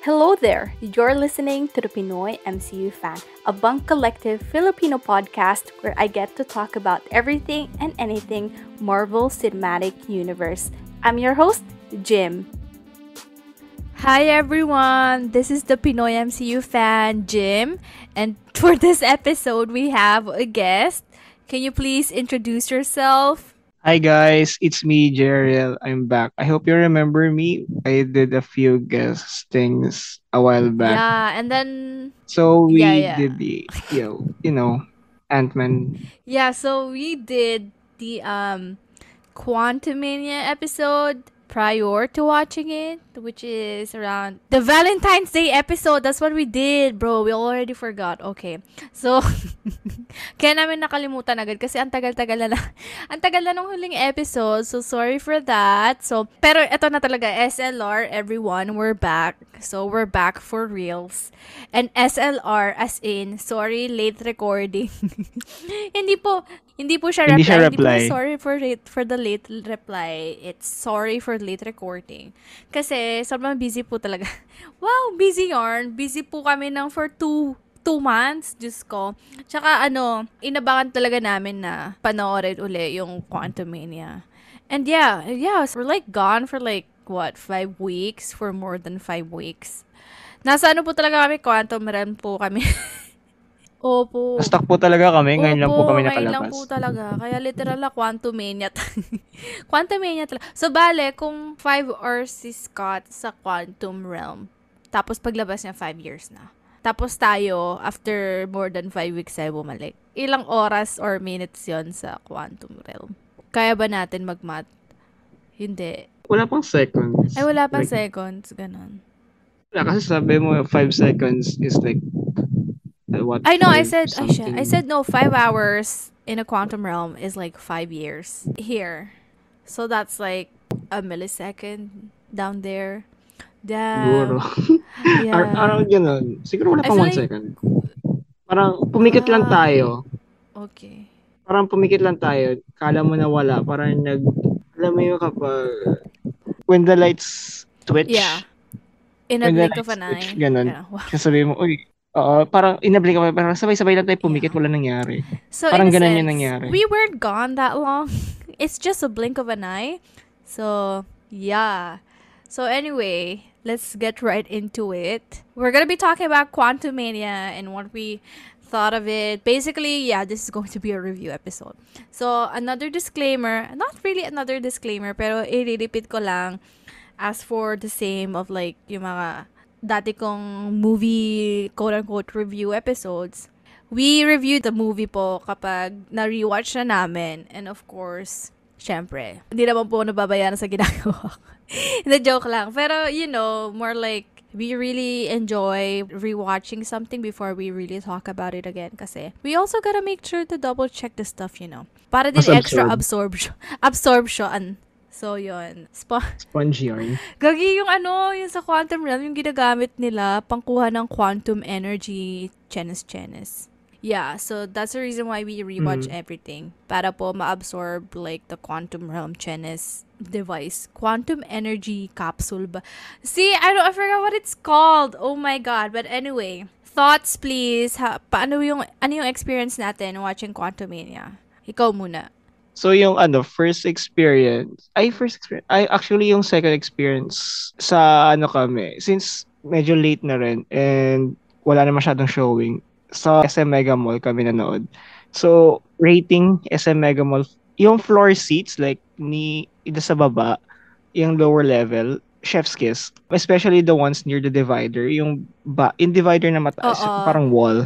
Hello there! You're listening to the Pinoy MCU Fan, a bunk collective Filipino podcast where I get to talk about everything and anything Marvel Cinematic Universe. I'm your host, Jim. Hi everyone! This is the Pinoy MCU Fan, Jim. And for this episode, we have a guest. Can you please introduce yourself? Hi guys, it's me, Jeriel. I'm back. I hope you remember me. I did a few guest things a while back. Yeah, and then So yeah, we yeah. did the Ant-Man. Yeah, so we did the Quantumania episode prior to watching it, which is around the Valentine's Day episode. That's what we did, bro. We already forgot. Okay. So, kaya namin nakalimutan agad kasi ang tagal-tagal na ang tagal na nung huling episode. So, sorry for that. So, pero eto na talaga, SLR, everyone, we're back. So, we're back for reals. And SLR as in, sorry, late recording. hindi po, hindi po siya Hindi reply. siya Hindi po reply. sorry for the late reply. It's sorry for late recording. Kasi sobrang busy po talaga. Wow, busy yarn. Busy po kami ng for 2 months. Diyos ko. Tsaka inabangan talaga namin na panoorin uli yung Quantumania. And yeah, we're like gone for like, what, 5 weeks? For more than 5 weeks. Nasa po talaga kami, Quantum Realm po kami. Opo. Na-stuck po talaga kami. Ngayon lang po Opo, kami ngayon lang po nakalabas. talaga. Kaya literal na Quantumania. Quantumania talaga. So, bale, kung 5 hours si Scott sa Quantum Realm, tapos paglabas niya 5 years na. Tapos tayo, after more than 5 weeks tayo bumalik. Ilang oras or minutes yon sa Quantum Realm? Kaya ba natin mag-math? Hindi. Wala pang seconds. Ay, wala pa Like, seconds. Ganon. wala, kasi sabi mo 5 seconds is like, what, I know, I 5 said, something. I said no, 5 hours in a quantum realm is like 5 years here. So that's like a millisecond down there. Siguro. Damn. Yeah. Around ganun. Siguro wala I pang feel 1 like, second. Parang pumikit lang tayo. okay. Parang pumikit lang tayo. Kala mo na wala. Parang alam mo yung kapag, when the lights Yeah. twitch, In a when the blink of lights an twitch, eye. ganun. Yeah. Wow. Kasi sabi mo, uy, parang inablik ka, parang sabay-sabay lang tayo pumikit, Yeah. wala nangyari. So in Parang a ganun yung sense, nangyari. we weren't gone that long. It's just a blink of an eye. So, yeah. So anyway, let's get right into it. We're gonna be talking about Quantumania and what we thought of it. Basically, yeah, this is going to be a review episode. So, another disclaimer, not really another disclaimer, pero i-repeat ko lang as for the same of like yung mga dati kong movie quote-unquote review episodes. We reviewed the movie po kapag na-rewatch na namin. And of course, syempre, hindi naman po nababayaran sa ginagawa ko. Hindi, joke lang. Pero, more like, we really enjoy rewatching something before we really talk about it again. Kasi, we also gotta make sure to double check the stuff, Para din Mas extra absorb. absorption. So, yun. Spongy yarn. Gagi yung yung sa quantum realm, yung ginagamit nila, pangkuha ng quantum energy, chenes. Yeah, so that's the reason why we rewatch everything. Para po ma-absorb like the quantum realm chenes device. Quantum energy capsule ba? See, I forgot what it's called. Oh my god. But anyway, thoughts please. Ano yung experience natin watching Quantumania? Ikaw muna. So yung actually yung second experience sa kami, since medyo late na rin and wala na masyadong showing, sa SM Mega Mall kami nanood. So, rating SM Mega Mall, yung floor seats, like, sa baba, yung lower level, chef's kiss. Especially the ones near the divider, yung divider na mataas, Oo. parang wall.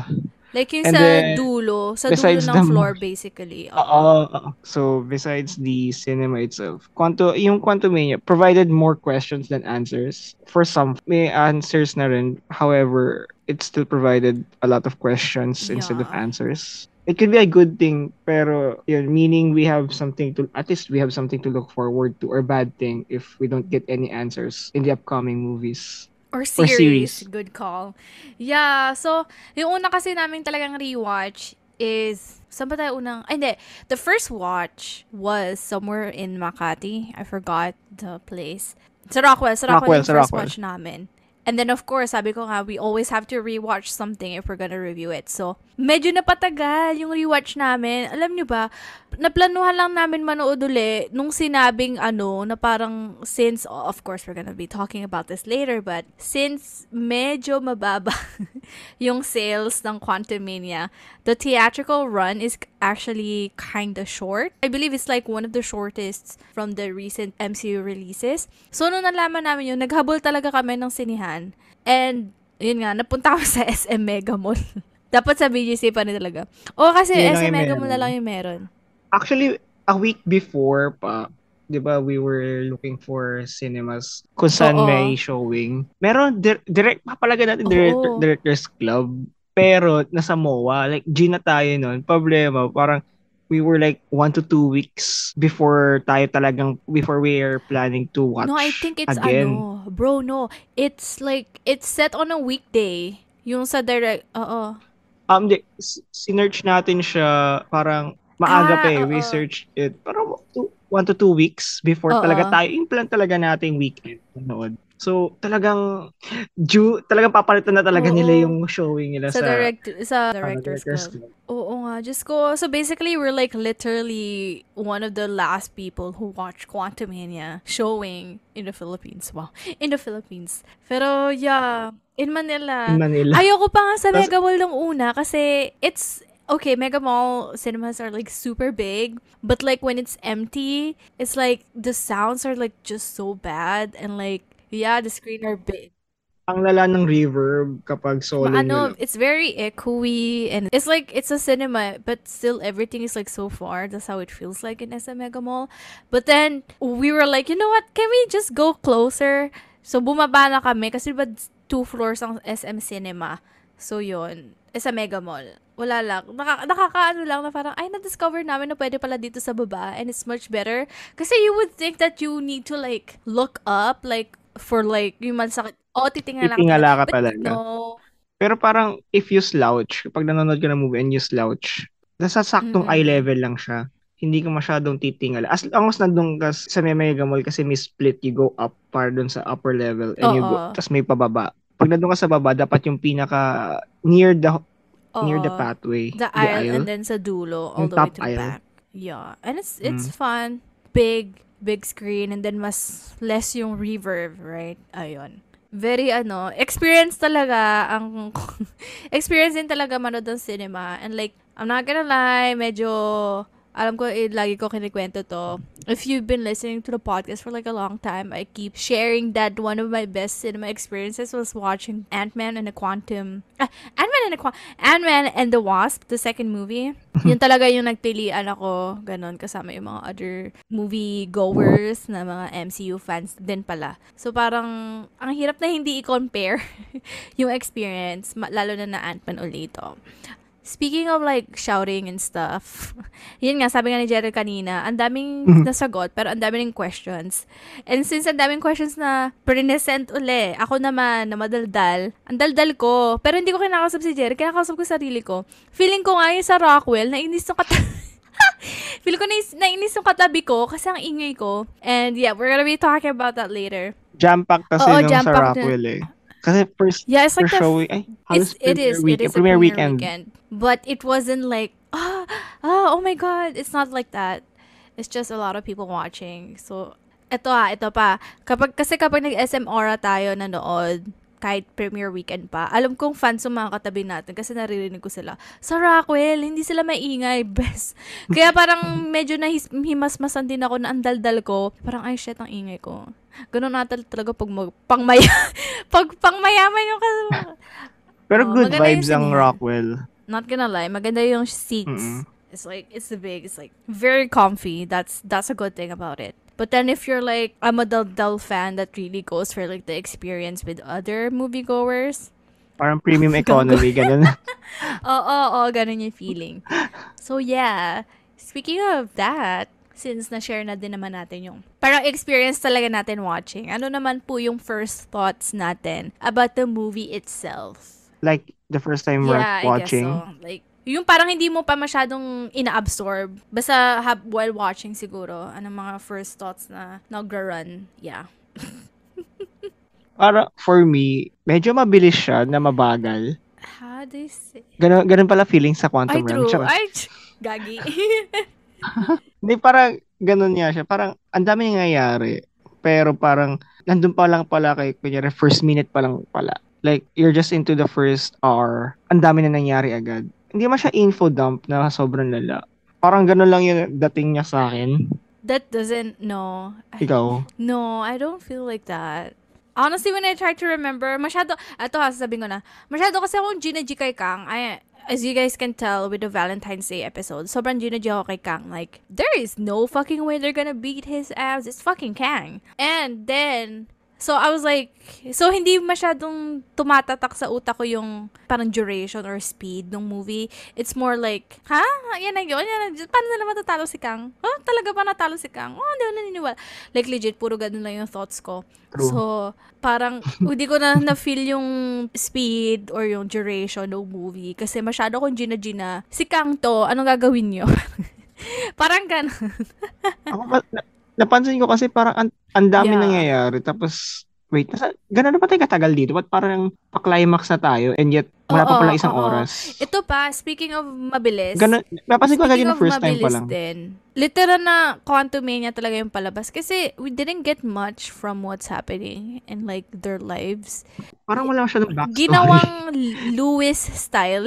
Like yung And sa then, dulo besides ng the floor basically. Oo. So, besides the cinema itself, yung Quantumania provided more questions than answers. For some, may answers na rin. However, it still provided a lot of questions instead of Yeah. answers. It could be a good thing, pero yun, meaning at least we have something to look forward to, or bad thing if we don't get any answers in the upcoming movies. Or Or series. series. Good call. Yeah, so, yung una kasi namin talagang rewatch is, saan ba tayo unang, hindi, the first watch was somewhere in Makati. I forgot the place. Sa Rockwell yung first watch namin. And then, of course, sabi ko nga, we always have to rewatch something if we're gonna review it. So, medyo napatagal yung rewatch namin. Alam nyo ba, naplanuhan lang namin manood uli nung sinabing na parang since, of course, we're gonna be talking about this later, but since medyo mababa yung sales ng Quantumania, the theatrical run is actually kind of short. I believe it's like one of the shortest from the recent MCU releases. So, nung nalaman namin yun, naghabol talaga kami ng sinihan. And, yun nga, napunta kami sa SM Mega Mall. Dapat sa BGC pa rin talaga. O, kasi Yun lang SM yung Mega meron. Mall na lang yung meron. Actually, a week before pa, 'di ba, we were looking for cinemas kung saan Oo. may showing. Meron direct papalaga natin Oo. Directors Club, pero nasa MOA, like G na tayo noon. Problema, parang we were like 1 to 2 weeks before we are planning to watch No, I think it's again. Bro, no. It's like, it's set on a weekday. Yung sa direct, oo. Sinearch natin siya parang maaga pa eh. We Oo. searched it parang 1 to 2 weeks before talaga Oo. tayo. Yung plan talaga nating weekend manood. So, talagang papalitan na talaga nila Oo. yung showing nila Sa sa Directors Directors Club. Club. Oo nga, Diyos ko. So basically, we're like literally one of the last people who watched Quantumania showing in the Philippines. Wow. In the Philippines. Pero yeah, in In Manila. Manila. Ayoko pa nga sa Tas, Mega Mall nung una kasi it's okay, Mega Mall cinemas are like super big, but like when it's empty, it's like the sounds are like just so bad and like yeah, the screen are big. ang lala ng reverb kapag solo nyo lang. It's very echoey and it's like it's a cinema, but still everything is like so far. That's how it feels like in SM Mega Mall. But then we were like, you know what? Can we just go closer? So bumaba na kami kasi ba 2 floors ang SM Cinema. So yun, sa Mega Mall. Wala lang. Nakakaano lang na parang, ay, na-discover namin na pwede pala dito sa baba and it's much better. Kasi you would think that you need to like look up like for like yung mansakit. Oo, titingala ka talaga. Titingala ka But talaga. no. Pero parang if you slouch, kapag nanonood ka ng movie and you slouch, nasa saktong eye Mm-mm. level lang siya. Hindi ka masyadong titingala. As long as nandun ka sa may Mega Mall kasi may split, you go up para dun sa upper level and Oo. tas may pababa. Pag nandun ka sa baba, dapat yung pinaka near the Oo. pathway, The the aisle and aisle, then sa dulo all yung the way top to the aisle. back. Yeah. And it's Mm. fun. Big screen and then mas less yung reverb, right? Ayun. Very experience talaga ang experience din talaga manood ng cinema. And like, I'm not gonna lie, medyo alam ko lagi ko kinikwento to. If you've been listening to the podcast for like a long time, I keep sharing that one of my best cinema experiences was watching Ant-Man and the Ant-Man and the Wasp, the second movie. Yun talaga yung nagpilian ako, ganun, kasama yung mga other movie goers na mga MCU fans din pala. So parang, ang hirap na hindi i-compare yung experience, lalo na Ant-Man ulit ito. Speaking of like shouting and stuff, yun nga, sabi nga ni Jerry kanina, ang daming nasagot, pero ang daming questions. And since ang daming questions na present uli, ako naman, na madaldal, ang daldal ko, pero hindi ko kinakausap si Jerry, kinakausap ko sarili ko. Feeling ko nga yung sa Rockwell, nainis yung Feeling ko nainis yung katabi ko kasi ang ingay ko. And yeah, we're gonna be talking about that later. Jam-packed kasi Oo, nung sa jam-packed Rockwell eh. Kasi yeah, it's like showing, halos it is a premiere premiere weekend. but it wasn't like oh my god, it's not like that. It's just a lot of people watching. So ito pa, kapag nag-SM Aura tayo nanood, kahit premiere weekend pa, alam kong fans yung mga katabi natin kasi naririnig ko sila. Sa Rockwell, hindi sila maingay, best. Kaya parang medyo himasmasan din ako na ang daldal ko. Parang, ay shit, ang ingay ko. Ganun natal talaga pag pag pangmayaman yung Pero good maganda yung vibes ang sinihan. Rockwell. Not gonna lie, maganda yung seats. It's like, it's like very comfy. That's a good thing about it. But then if you're like, I'm a Dal fan that really goes for like the experience with other moviegoers. Parang premium economy, ganun. Oo, ganun yung feeling. So yeah, speaking of that, since na-share na din naman natin yung parang experience talaga natin watching, ano naman po yung first thoughts natin about the movie itself? Like, the first time we're watching. I guess so. Like, yung parang hindi mo pa masyadong ina-absorb. Basta while watching siguro, anong mga first thoughts na nag-run. Yeah. Para for me, medyo mabilis siya na mabagal. How do you say? Ganun pala feeling sa Ay, Quantum Realm. true. Charot. Ay, gagi. Hindi, parang ganun niya siya. Parang ang dami nangyayari. Pero parang nandun pa lang pala kay kunyari first minute pa lang pala. Like, you're just into the first hour. Ang dami na nangyari agad. Hindi man siya info dump na sobrang lala. Parang ganun lang yung dating niya sa akin. That doesn't, no. Ikaw? No, I don't feel like that. Honestly, when I try to remember, eto ha, sasabihin ko na, masyado kasi akong Gina G kay Kang. As you guys can tell with the Valentine's Day episode, sobrang Gina G ako kay Kang. Like, there is no fucking way they're gonna beat his ass. It's fucking Kang. And then, so I was like, so hindi masyadong tumatatak sa utak ko yung parang duration or speed ng movie. It's more like, ha? Yan na yun. Paano na naman tatalo si Kang? Oh, talaga ba natalo si Kang? Oh, hindi ako naniniwala. Like legit, puro ganun lang yung thoughts ko. True. So, parang hindi ko na-feel yung speed or yung duration ng movie kasi masyado kong gina-gina. Si Kang to, anong gagawin nyo? Parang ganun. Ako, napansin ko kasi parang ang dami Yeah. nangyayari. Tapos, wait, gano'n na ba tayo katagal dito? Ba't parang pa-climax na tayo and yet wala pa pala isang Oo. oras? Ito pa, speaking of mabilis. Ganun, napansin ko agad Speaking yung of first time pa mabilis lang. din, literal na Quantumania talaga yung palabas. Kasi we didn't get much from what's happening in like their lives. Parang wala siya ng backstory. Ginawang Lewis style.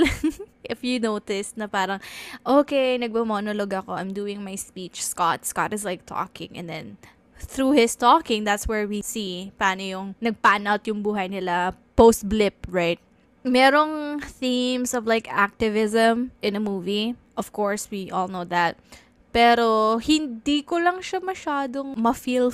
If you notice na parang, okay, nagbo-monologue ako. I'm doing my speech. Scott is like talking. And then, through his talking, that's where we see paano yung nag-pan out yung buhay nila post-blip, right? Merong themes of like activism in a movie. Of course, we all know that. Pero, hindi ko lang siya masyadong ma-feel.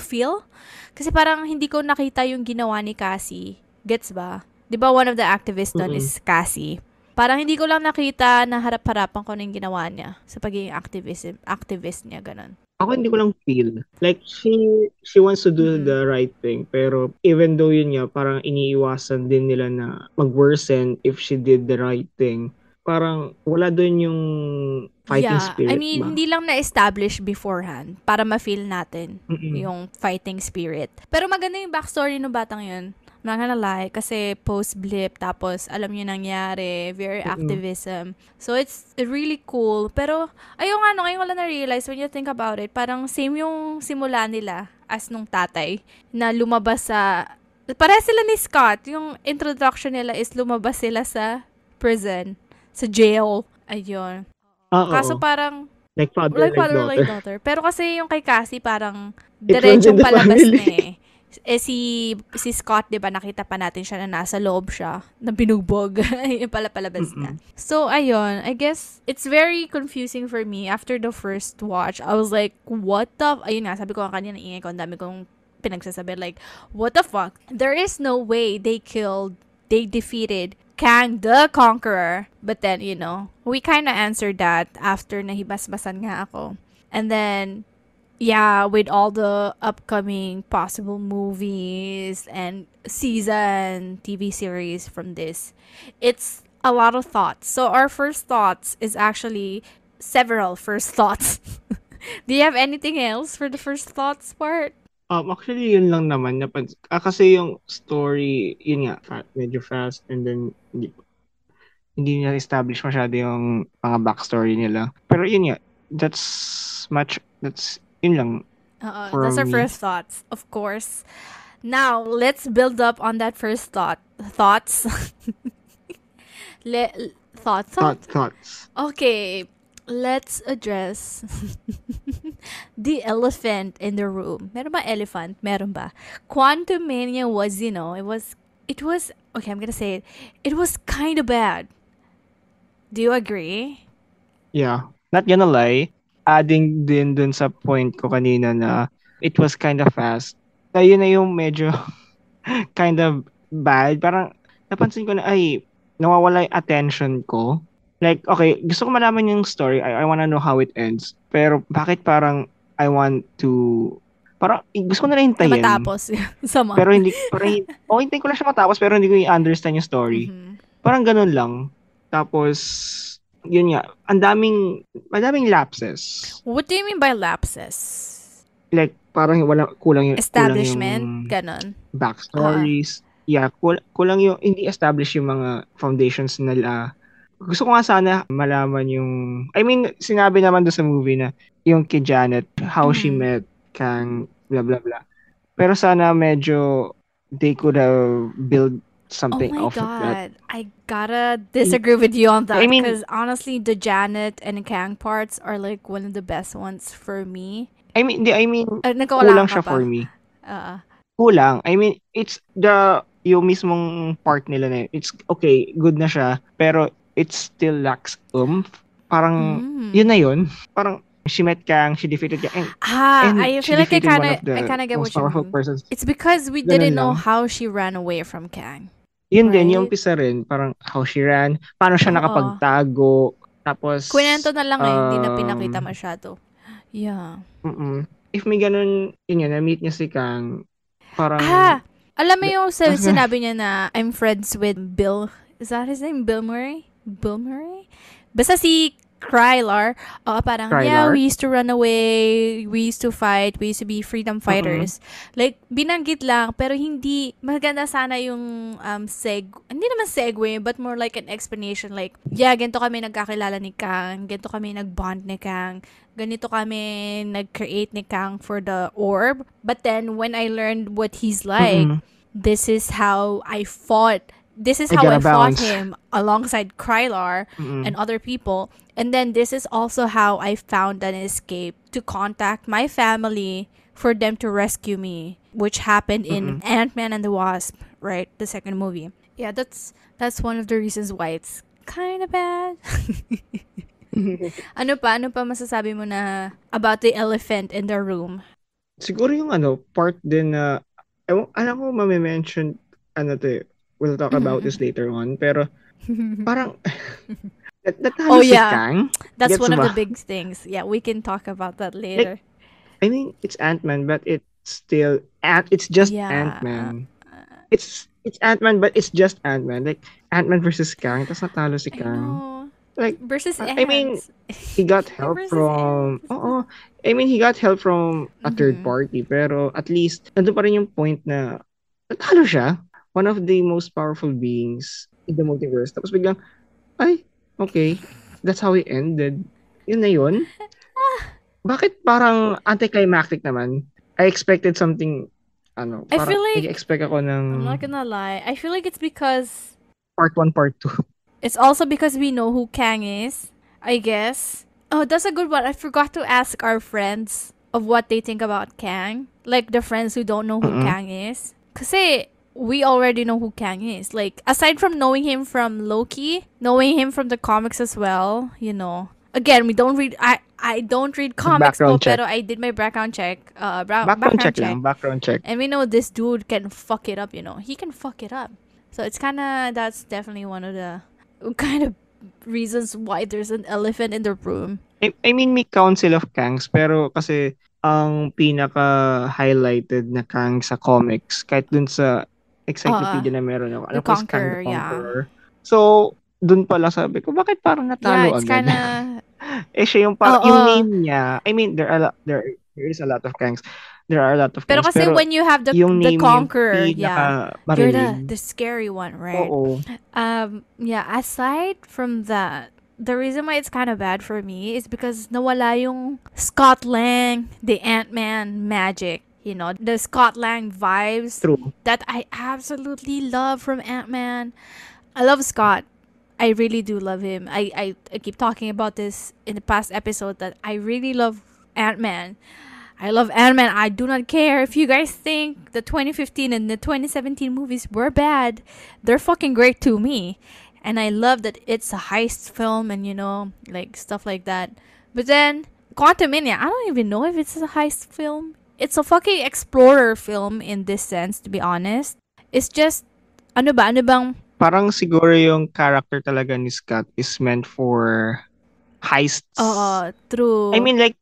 Kasi parang hindi ko nakita yung ginawa ni Cassie. Gets ba? Di ba one of the activists doon is Cassie? Parang hindi ko lang nakita na harap-harapan ko na yung ginawa niya sa pagiging activist niya, ganun. Ako hindi ko lang feel. Like, she wants to do the right thing. Pero even though yun nga, parang iniiwasan din nila na mag-worsen if she did the right thing. Parang wala doon yung fighting spirit I mean, ba? hindi lang na-establish beforehand para ma-feel natin yung fighting spirit. Pero maganda yung backstory ng batang yun. I'm not gonna lie, kasi post-blip, tapos alam nyo nangyari, very activism. So, it's really cool. Pero, ayun nga, ngayon ko lang na-realize, when you think about it, parang same yung simula nila as nung tatay, na lumabas sa, pareha sila ni Scott, yung introduction nila is lumabas sila sa prison, sa jail. Ayun. Kaso parang, like father, like daughter. Pero kasi yung kay Cassie, parang, It diretsong runs in the palabas family. na eh. Si Scott, 'di ba, nakita pa natin siya na nasa loob siya, na binugbog. Yung palabas na. So, ayun, I guess it's very confusing for me after the first watch. I was like, what the ayun nga, sabi ko kanina, ingay ko, ang dami kong pinagsasabi, like, what the fuck? There is no way they defeated Kang the Conqueror. But then, we kind of answered that after nahibasbasan nga ako. And then, yeah, with all the upcoming possible movies and season TV series from this, it's a lot of thoughts. So our first thoughts is actually several first thoughts. Do you have anything else for the first thoughts part? Actually, yun lang naman. Kasi yung story, yun nga, medyo fast and then hindi nila establish masyado yung mga backstory nila. Pero yun nga, that's yun lang. That's our first thoughts, of course. Now, let's build up on that first thoughts. Thoughts? Okay, let's address the elephant in the room. Meron ba elephant? Meron ba? Quantumania was, it was, okay, I'm gonna say it. It was kind of bad. Do you agree? Yeah. Not gonna lie, adding din dun sa point ko kanina na it was kind of fast. Ayun na yung medyo kind of bad. Parang napansin ko na, nawawala yung attention ko. Like, okay, gusto ko malaman yung story. I wanna know how it ends. Pero bakit parang I want to... Parang gusto ko na hintayin. Matapos. Sama. Pero hintayin ko lang siya matapos pero hindi ko i-understand yung story. Parang ganun lang. Tapos, yun nga, madaming lapses. What do you mean by lapses? Like, parang kulang yung Establishment, ganon. backstories. yeah, kulang yung hindi established yung mga foundations nila. Gusto ko nga sana malaman yung, I mean, sinabi naman doon sa movie na yung kay Janet, how she Mhm. met Kang, blah, blah, blah. Pero sana medyo they could have built Oh something my off of that. god. I gotta disagree with you on I that mean, because honestly, the Janet and Kang parts are like one of the best ones for me. I mean, Nagkawalaan kulang ka siya pa. for me. Uh, Kulang. I mean, it's yung mismong part nila na yun, it's okay, good na siya, pero it still lacks oomph. Parang, yun mm. na yun. Parang, she met Kang, she defeated Kang, and I she feel like defeated one of I the kind of get most what you powerful mean. persons. It's because we Ganun didn't know lang. how she ran away from Kang, Yun din, yung right? umpisa rin, parang how she ran, paano siya Oo. nakapagtago, tapos, Kwento na lang eh, hindi na pinakita um, masyado. Yeah. if may ganun, yun yun, na-meet niya si Kang, parang, Ah, alam mo yung tas- sinabi niya na I'm friends with Bill. Is that his name? Bill Murray? Bill Murray? Basta si Krylar, parang, yeah, Krylar, we used to run away, we used to fight, we used to be freedom mm fighters. Like, binanggit lang, pero hindi, maganda sana yung hindi naman segue, but more like an explanation. Like, yeah, ganito kami nagkakilala ni Kang, ganito kami nag-bond ni Kang, ganito kami nag-create ni Kang for the orb. But then, when I learned what he's like, mm this is how I fought. This is I how I gotta fought bounce. him alongside Krylar and Mm-mm. other people. And then this is also how I found an escape to contact my family for them to rescue me, which happened in Mm-mm. Ant-Man and the Wasp, right? The second movie. Yeah, that's one of the reasons why it's kind of bad. Ano pa masasabi mo na about the elephant in the room? Siguro yung part din na, alam ko mame-mention, to we'll talk about this later on, pero parang, Oh natalo si yeah, Kang? that's Gets one of the ba? big things. Yeah, we can talk about that Like, later. I mean, it's Ant-Man, but it's still, it's just Yeah. Ant-Man. It's Ant-Man, but it's just Ant-Man. Like, Ant-Man versus Kang, tapos natalo si I Kang. know. Like, Versus I mean, ants. he got They're help versus from, ants. oo, I mean, he got help from a third Mm-hmm. party, pero at least, nandun pa rin yung point na, natalo siya, one of the most powerful beings in the multiverse. Tapos biglang, ay, okay, that's how it ended. Yun na yun. Bakit parang anticlimactic naman? I expected something, I parang feel like nag-expect ako ng I'm not gonna lie. I feel like it's because part 1, part 2. it's also because we know who Kang is. I guess. Oh, that's a good one. I forgot to ask our friends of what they think about Kang. Like the friends who don't know who Mm-mm. Kang is. Kasi we already know who Kang is. Like aside from knowing him from Loki, knowing him from the comics as well, you know. Again, we don't read I don't read comics po, Background check. pero I did my background check. Background Background check check. lang, background check. And we know this dude can fuck it up, you know. He can fuck it up. So it's kind of, that's definitely one of the kind of reasons why there's an elephant in the room. I mean, may Council of Kangs, pero kasi ang pinaka-highlighted na Kang sa comics, kahit dun sa Uh, encyclopedia na meron ako, the alam ko is Kang the Conqueror, yeah. Conqueror. So, dun pala sabi ko, bakit parang Yeah, natalo it's agad? kind of, Siya yung yung oh, name niya, I mean, there is a lot of Kangs. There are a lot of pero Kangs, kasi pero when you have yung the name niya yung Conqueror, yeah, you're pinaka-marinig. the scary one, right? Oo. Yeah, aside from that, the reason why it's kind of bad for me is because nawala yung Scott Lang, the Ant-Man magic. You know, the Scott Lang vibes True. that I absolutely love from Ant-Man. I love Scott. I really do love him. I keep talking about this in the past episode that I really love Ant-Man. I love Ant-Man. I do not care if you guys think the 2015 and the 2017 movies were bad. They're fucking great to me. And I love that it's a heist film and, you know, like stuff like that. But then, Quantumania, I don't even know if it's a heist film. It's a fucking explorer film in this sense, to be honest. It's just, ano ba? Ano bang, Parang siguro yung character talaga ni Scott is meant for heists. true. I mean, like,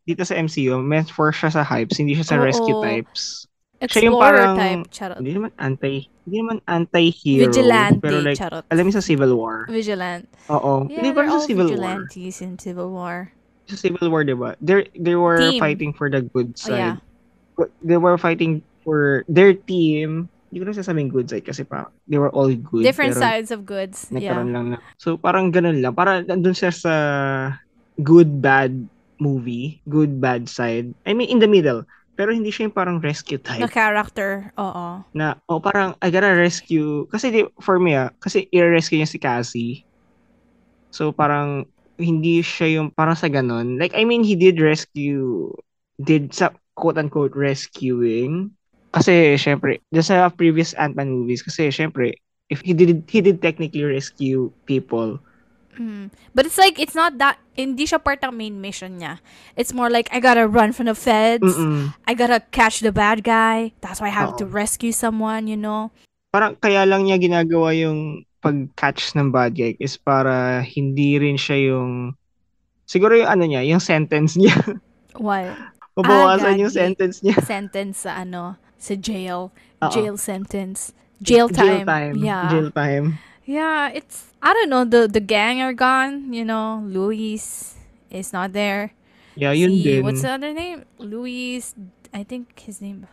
dito sa MCU, meant for siya sa hypes, hindi siya sa rescue Oo. types. Siya yung Explorer parang, type, charot. hindi naman anti-hero, Vigilante, pero like, charot. alam mo sa Civil War. Vigilant. Oo. Hindi Yeah, ba they're sa all Civil War? vigilantes in Civil War. Sa Civil War, di ba? They were Team. fighting for the good Oh, yeah. side. They were fighting for their team, hindi ko na sasabing good side kasi pa they were all good Different pero sides of goods. Yeah. nagkaroon lang na. So parang ganun lang. Para nandun siya sa good bad movie, good bad side. I mean in the middle. Pero hindi siya yung parang rescue The type character. Oo. na parang I gotta rescue kasi for me kasi i-rescue niya si Cassie. So parang hindi siya yung parang sa ganun. Like I mean he did sa quote unquote rescuing kasi syempre just sa previous Ant-Man movies kasi syempre if he did technically rescue people. But it's like, it's not that, hindi siya part ng main mission niya. It's more like, I gotta run from the feds. Mm. I gotta catch the bad guy. That's why I have to Oo. rescue someone, you know? Parang kaya lang niya ginagawa yung pag-catch ng bad guy is para hindi rin siya yung siguro yung ano niya, yung sentence niya. What? Mabawasan yung Gagi. sentence niya. Sentence sa jail. Oo. Jail sentence. Jail Jail time. time. Yeah. Jail time. Yeah, it's, I don't know, the gang are gone, you know. Luis is not there. Yeah, yun din. What's the other name? Luis, I think his name,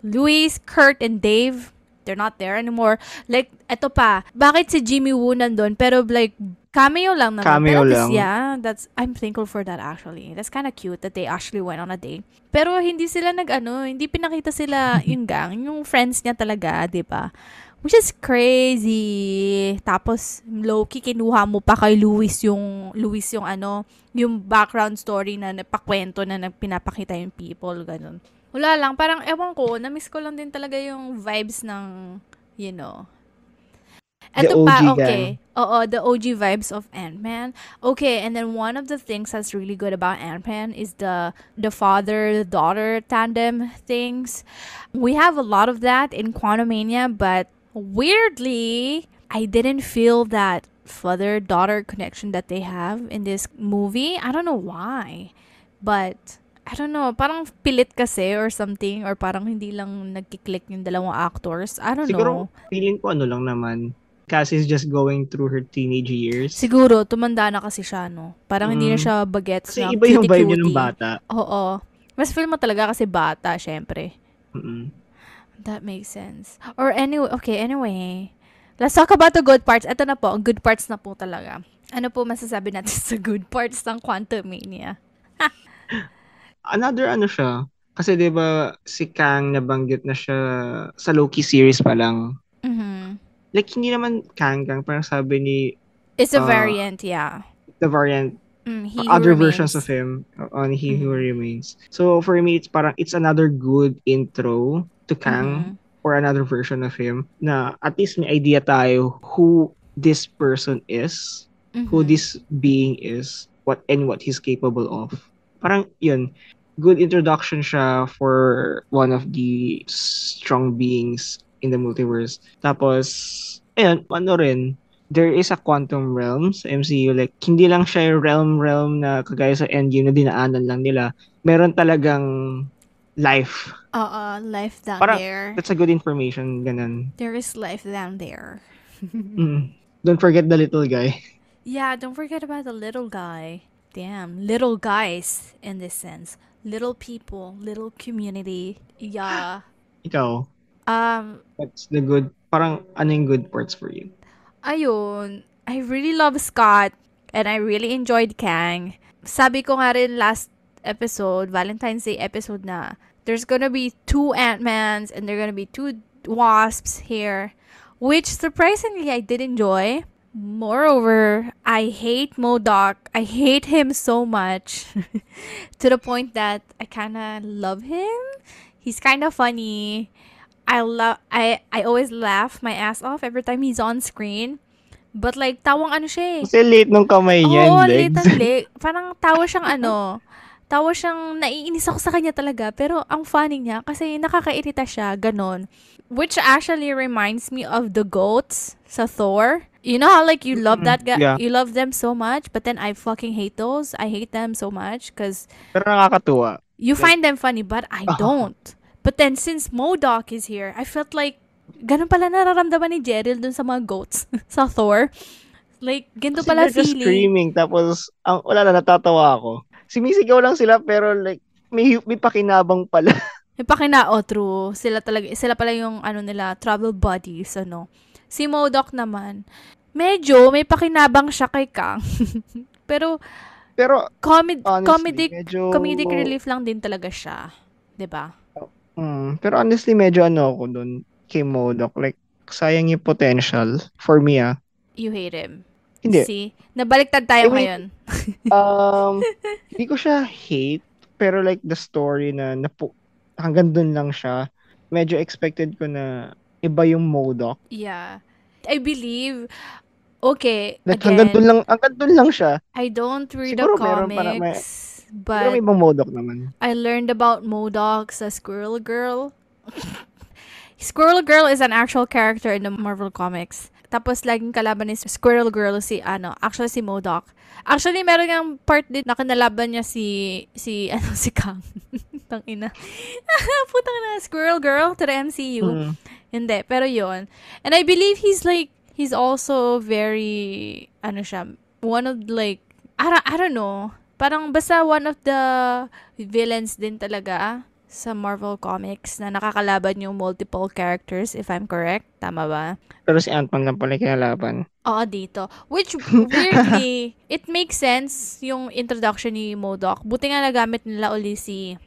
Luis, Kurt, and Dave. They're not there anymore. Like, eto pa, bakit si Jimmy Woo nandun? Pero like, cameo lang naman. Cameo Pero lang. I'm thankful for that actually. That's kind of cute that they actually went on a date. Pero hindi sila hindi pinakita sila yung gang, yung friends niya talaga, di ba? Which is crazy. Tapos, low-key, kinuha mo pa kay Luis yung yung background story na napakwento na pinapakita yung people, ganun. Wala lang, parang ewan ko, na-miss ko lang din talaga yung vibes ng, you know. The Eto pa, OG okay. gang. Oo, the OG vibes of Ant-Man. Okay, and then one of the things that's really good about Ant-Man is the father-daughter tandem things. We have a lot of that in Quantumania, but weirdly, I didn't feel that father-daughter connection that they have in this movie. I don't know why. But, I don't know, parang pilit kasi or something, or parang hindi lang nagkiklik yung dalawang actors. I don't Siguro, know. feeling ko ano lang naman. Cassie's just going through her teenage years. Siguro, tumanda na kasi siya, no? Parang hindi na siya bagets Kasi na iba yung vibe niya ng cutie-cutie. bata. Oo. Mas feel mo talaga kasi bata, syempre. Mm-mm. That makes sense. Or anyway. Let's talk about the good parts. Ito na po, ang good parts na po talaga. Ano po masasabi natin sa good parts ng Quantumania? Another ano siya. Kasi 'di ba si Kang nabanggit na siya sa Loki series pa lang. Mm-hmm. Like hindi naman Kang, parang sabi ni It's a variant, yeah. the variant He other Who versions of Remains. him on He Who Remains. So for me it's another good intro to Kang or another version of him na at least may idea tayo who this person is, who this being is, what he's capable of. Parang yun, good introduction siya for one of the strong beings in the multiverse. Tapos, ayun, ano rin, there is a quantum realm sa MCU. Like, hindi lang siya yung realm na kagaya sa Endgame na dinaanan lang nila. Meron talagang life. Life down Parang, there. that's a good information, ganun. There is life down there. Don't forget the little guy. Yeah, don't forget about the little guy. Damn, little guys in this sense. Little people, little community. Yeah. Ikaw, what's the good, parang ano yung good parts for you? Ayun, I really love Scott and I really enjoyed Kang. Sabi ko nga rin last episode, Valentine's Day episode na, there's gonna be 2 Ant-Mans and there're gonna be 2 Wasps here, which surprisingly I did enjoy. Moreover, I hate MODOK. I hate him so much to the point that I kind of love him. He's kind of funny. I always laugh my ass off every time he's on screen. But like, tawang ano siya eh. Kasi late nung kamay niya, Oo, legs. late. Parang tawa siyang naiinis ako sa kanya talaga. Pero ang funny niya, kasi nakakairita siya, ganon. Which actually reminds me of the goats sa Thor. You know how like you love that guy, Yeah. you love them so much, but then I fucking hate those. I hate them so much because Pero nakakatuwa. you find them funny, but I don't. But then since MODOK is here, I felt like ganun pala nararamdaman ni Jerry dun sa mga goats sa Thor. Like, ganito Kasi pala they're just feeling. screaming, tapos, wala na, natatawa ako. Sumisigaw lang sila, pero like, may pakinabang pala. Yung true. Sila pala yung ano nila, travel buddies, ano. Si Modok naman, medyo may pakinabang siya kay Kang. Pero Pero honestly, comedic comedic relief lang din talaga siya, 'di ba? pero honestly medyo ano ako dun kay Modok. Like, sayang yung potential for me, ah. You hate him. Hindi. See? Nabaliktad I tayo mean, ngayon. hindi ko siya hate, pero like the story na hanggang dun lang siya. Medyo expected ko na iba yung Modok. Yeah. I believe, okay, Like again, hanggang dun lang siya. I don't read the Siguro meron para comics, siguro but may ibang Modok naman. I learned about MODOK sa Squirrel Girl. Squirrel Girl is an actual character in the Marvel Comics. Tapos, laging kalaban ni Squirrel Girl actually si MODOK. Actually, meron yung part din na kinalaban niya si Kang. Tangina. Putang na, Squirrel Girl to the MCU. Hindi, pero yun. And I believe he's also very, one of like, I don't know, parang basta one of the villains din talaga sa Marvel Comics na nakakalaban yung multiple characters, if I'm correct. Tama ba? Pero si Ant-Man lang pala kinalaban. Oo, dito. Which, weirdly, it makes sense yung introduction ni MODOK. Buti nga nagamit nila uli si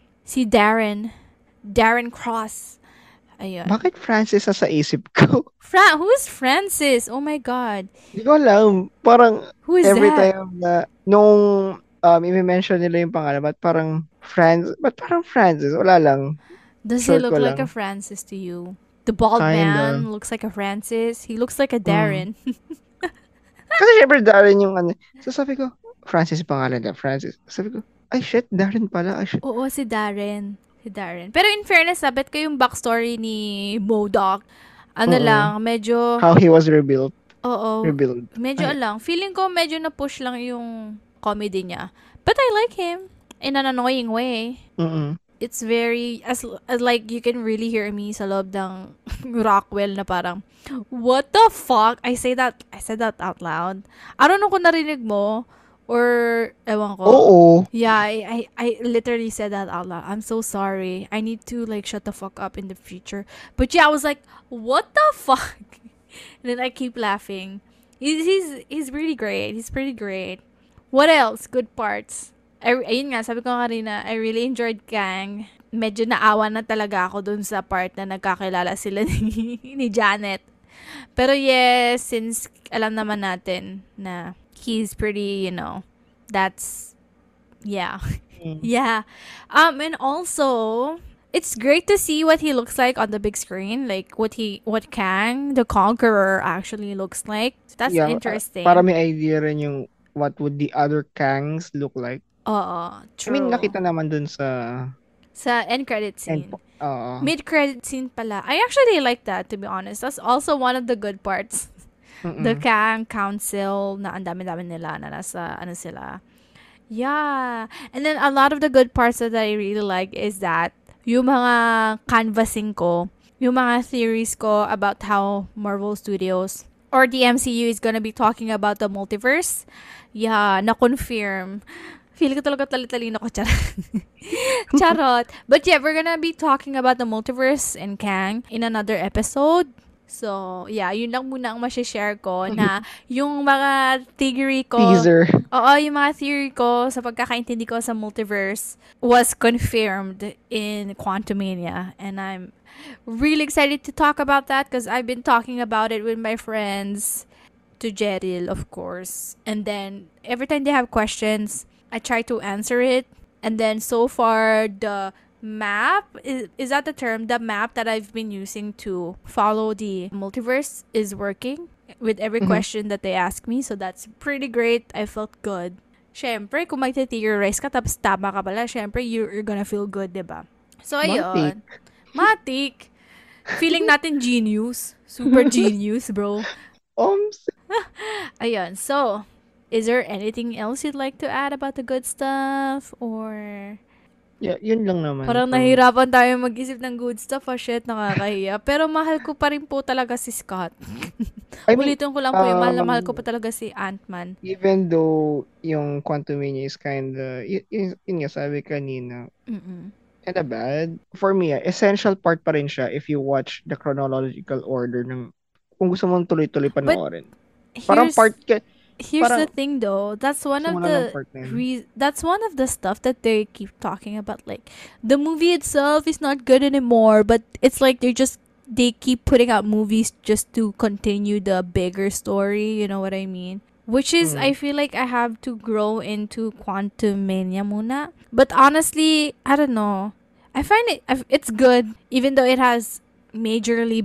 Darren. Darren Cross. Ayun. Bakit Francis sa isip ko? Who's Francis? Oh my God. Hindi ko alam. Parang Who is every that? time na nung i-mention nila yung pangalan, ba't parang Francis? Wala lang. Does he Short look ko like a lang. Francis to you? The bald Kinda. man looks like a Francis. He looks like a Mm. Darren. Kasi syempre Darren yung ano. So sabi ko, Francis yung pangalan niya. Francis. Sabi ko, ay shit, Darren pala. Ay shit. Oo, si Darren. Si Darren. Pero in fairness, sabit ko yung backstory ni MODOK. Ano Mm-mm. lang, medyo, How he was rebuilt. oo, Rebuild. medyo Ay. lang. Feeling ko medyo na-push lang yung comedy niya. But I like him in an annoying way. Mm-mm. It's very, as like, you can really hear me sa loob ng Rockwell na parang, what the fuck? I said that out loud. I don't know kung narinig mo, or, ewan ko. Oo. Yeah, I literally said that out loud. I'm so sorry. I need to, like, shut the fuck up in the future. But yeah, I was like, what the fuck? And then I keep laughing. He's really great. He's pretty great. What else? Good parts. Ayun nga, sabi ko nga rin na I really enjoyed Kang. Medyo naawa na talaga ako dun sa part na nagkakilala sila ni Janet. Pero yes, since alam naman natin na he's pretty, that's, yeah. Mm. Yeah. And also, it's great to see what he looks like on the big screen. Like, what Kang, the Conqueror, actually looks like. That's Yeah, interesting. para may idea rin yung what would the other Kangs look like. Oo, I mean, true. nakita naman dun sa Sa end credit scene. oo. Mid credit scene pala. I actually like that, to be honest. That's also one of the good parts. The Mm-mm. Kang Council na ang dami-dami nila na nasa ano sila. Yeah. And then a lot of the good parts that I really like is that yung mga canvassing ko, yung mga theories ko about how Marvel Studios or the MCU is gonna be talking about the multiverse. Yeah, na-confirm. Feel ko talaga tali-talino ko, charot. Charot. But yeah, we're gonna be talking about the multiverse and Kang in another episode. So, yeah, yun lang muna ang masishare ko na yung mga theory ko. Teaser. Oo, yung mga theory ko sa pagkakaintindi ko sa multiverse was confirmed in Quantumania. And I'm really excited to talk about that because I've been talking about it with my friends, to Jeril, of course. And then, every time they have questions, I try to answer it. And then, so far, the map, is that the term? The map that I've been using to follow the multiverse is working with every Mhm. question that they ask me. So, that's pretty great. I felt good. Syempre, kung mag-theorize ka, tapos tama ka pala, syempre, you're gonna feel good, diba? So, ayun. Matik. Feeling natin genius. Super genius, bro. Ayun. So, is there anything else you'd like to add about the good stuff? Or Yeah, yun lang naman. parang nahirapan tayo mag-isip ng good stuff. Shit, nakakahiya. Pero mahal ko pa rin po talaga si Scott. I mean, Ulitin ko lang po yung mahal na mahal ko pa talaga si Ant-Man. even though yung Quantumania is kinda, yun nga sabi kanina, Mm-mm. kinda bad. For me, essential part pa rin siya if you watch the chronological order ng kung gusto mong tuloy-tuloy But panoorin. Parang here's part ka, here's the parang thing though. That's one of simula ng the part na yun. that's one of the stuff that they keep talking about. Like the movie itself is not good anymore, but it's like they keep putting out movies just to continue the bigger story. You know what I mean? Which is, I feel like I have to grow into Quantum Mania muna. But honestly, I don't know. I find it's good, even though it has majorly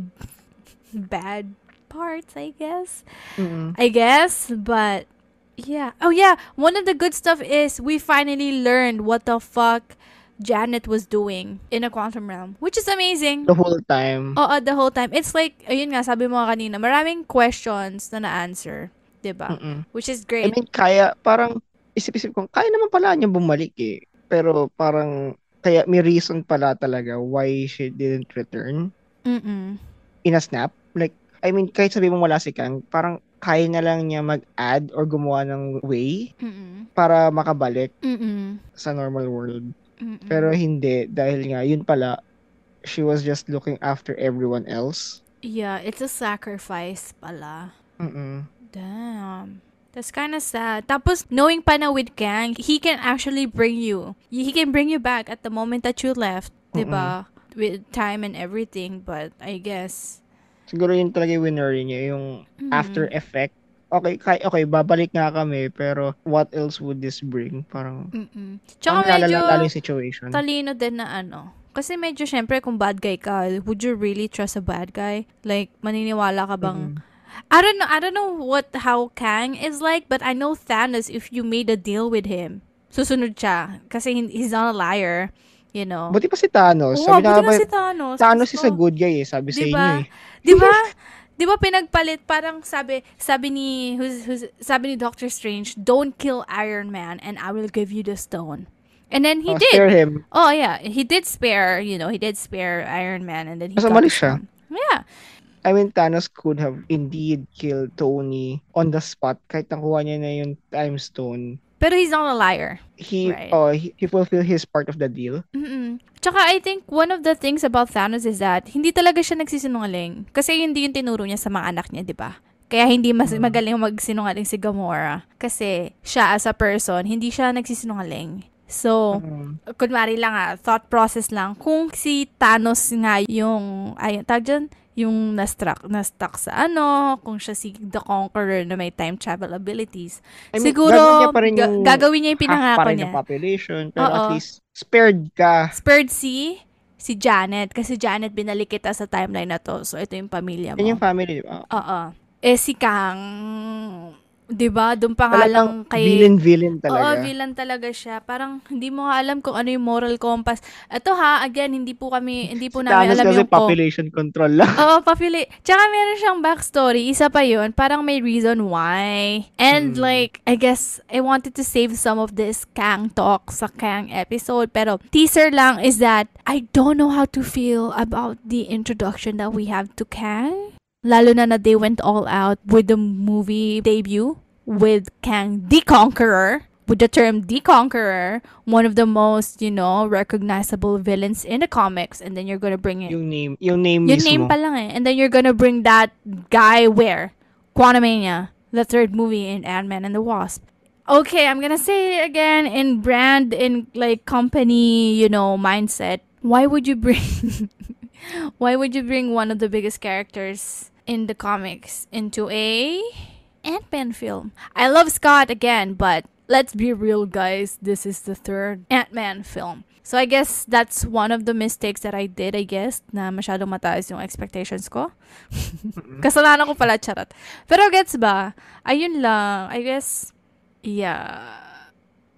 bad parts, I guess. Mm. I guess, but yeah. Oh yeah, one of the good stuff is we finally learned what the fuck Janet was doing in a quantum realm, which is amazing. The whole time. Oo, the whole time. It's like, ayun nga, sabi mo kanina, maraming questions na na-answer. 'Di ba? Mm. Which is I great. mean, parang isip-isip ko, kaya naman pala niya bumalik eh. Pero parang, kaya may reason pala talaga why she didn't return Mm-mm. in a snap. Like, I mean, kahit sabi mong wala si Kang, parang kaya na lang niya mag-add or gumawa ng way Mm-mm. para makabalik Mm-mm. sa normal world. Mm-mm. Pero hindi, dahil nga, yun pala, she was just looking after everyone else. Yeah, it's a sacrifice pala. Mm-mm. Damn. That's kind of sad. Tapos, knowing pa na with Kang, he can actually bring you. He can bring you back at the moment that you left. Diba? With time and everything. But, I guess. Siguro yun talaga yung winner niya, yung after effect. Okay, babalik nga kami, pero what else would this bring? Parang, Tsaka medyo lalo yung situation. talino din na ano. Kasi medyo, syempre, kung bad guy ka, would you really trust a bad guy? Like, maniniwala ka bang... I don't know how Kang is like, but I know Thanos, if you made a deal with him, susunod siya. Kasi he's not a liar, you know. Buti pa si Thanos. Oo, Sabi buti na nga ba, si Thanos. Thanos is Gusto. a good guy eh, sabi sa inyo Diba? eh. Diba? Diba pinagpalit, parang sabi ni sabi ni Doctor Strange, don't kill Iron Man and I will give you the stone. And then he did. Spare him. Oh yeah, he did spare Iron Man, and then he Mas got umalis the siya. stone. Yeah. I mean, Thanos could have indeed killed Tony on the spot kahit nakuha niya na yung time stone. Pero he's not a liar. He Right. he fulfilled his part of the deal. Tsaka I think one of the things about Thanos is that hindi talaga siya nagsisinungaling. Kasi hindi yung tinuro niya sa mga anak niya, di ba? Kaya hindi magaling magsinungaling si Gamora. Kasi siya as a person, hindi siya nagsisinungaling. So, kunwari lang thought process lang. Kung si Thanos nga yung, tawag dyan, yung na-stuck sa kung siya si The Conqueror na may time travel abilities. I mean, Siguro, gagawin niya pa rin yung gagawin niya yung half pa pinangako rin niya. ng population, pero Oo. at least spared ka. Spared si Janet. Kasi Janet, binalik kita sa timeline na to. So, ito yung pamilya mo. Yan yung family, di ba? Oo. Si Kang, di ba? Doon pa nga lang kay... Villain talaga. Oo, villain talaga siya. Parang hindi mo nga alam kung ano yung moral compass. Ito again, hindi po namin Thanos alam kasi yung population control lang. Oo, Tsaka meron siyang backstory. Isa pa yun. Parang may reason why. And like, I guess, I wanted to save some of this Kang talk sa Kang episode. Pero teaser lang is that I don't know how to feel about the introduction that we have to Kang. Lalo na they went all out with the movie debut with Kang the Conqueror. With the term the Conqueror, one of the most, recognizable villains in the comics. And then you're gonna bring it. Yung name Yung mismo. name pa lang eh. And then you're gonna bring that guy where? Quantumania, the third movie in Ant-Man and the Wasp. Okay, I'm gonna say it again in brand, in like company, mindset. Why would you bring one of the biggest characters in the comics into a Ant-Man film? I love Scott again, but let's be real, guys. This is the third Ant-Man film. So I guess that's one of the mistakes that I did, na masyadong mataas yung expectations ko. Kasalanan ko pala, charot. Pero gets ba? Ayun lang. I guess, yeah.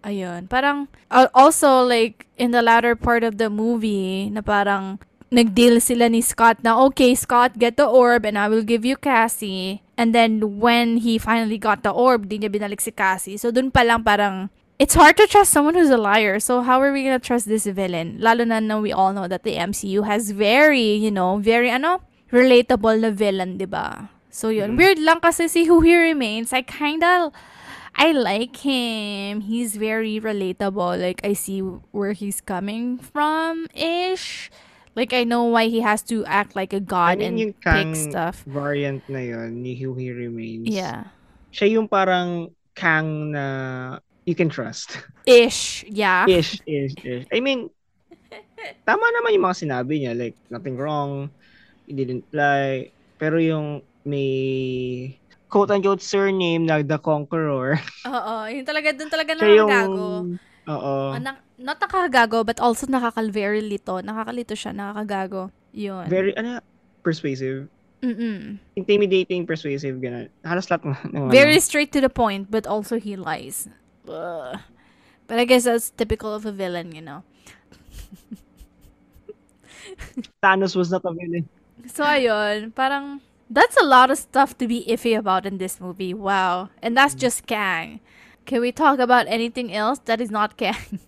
Ayun. Parang, also like, in the latter part of the movie, na parang, nag-deal sila ni Scott na, okay, Scott, get the orb and I will give you Cassie. And then, when he finally got the orb, di niya binalik si Cassie. So, dun pa lang parang, it's hard to trust someone who's a liar. So, how are we gonna trust this villain? Lalo na we all know that the MCU has very, very, relatable na villain, di ba? So, yun. Weird lang kasi si Who He Remains, I kinda I like him. He's very relatable. Like, I see where he's coming from ish. Like, I know why he has to act like a I god mean, and yung pick Kang stuff. variant na yun, ni Who He Remains, Yeah. siya yung parang Kang na you can trust. Ish. Yeah. Ish. I mean, tama naman yung mga sinabi niya. Like, nothing wrong. He didn't lie. Pero yung may quote-unquote surname na The Conqueror, Oo. Yun talaga, dun talaga siya yung, nakakagago. oo, Not nakakagago, but also very lito. Nakakalito siya, nakakagago. Yun. very, persuasive. Mm-mm. Intimidating, persuasive, gano'n. Halos lahat ng Very straight to the point, but also he lies. Ugh. But I guess that's typical of a villain, you know. Thanos was not a villain. So, ayun, parang, that's a lot of stuff to be iffy about in this movie. Wow. And that's just Kang. Can we talk about anything else that is not Kang?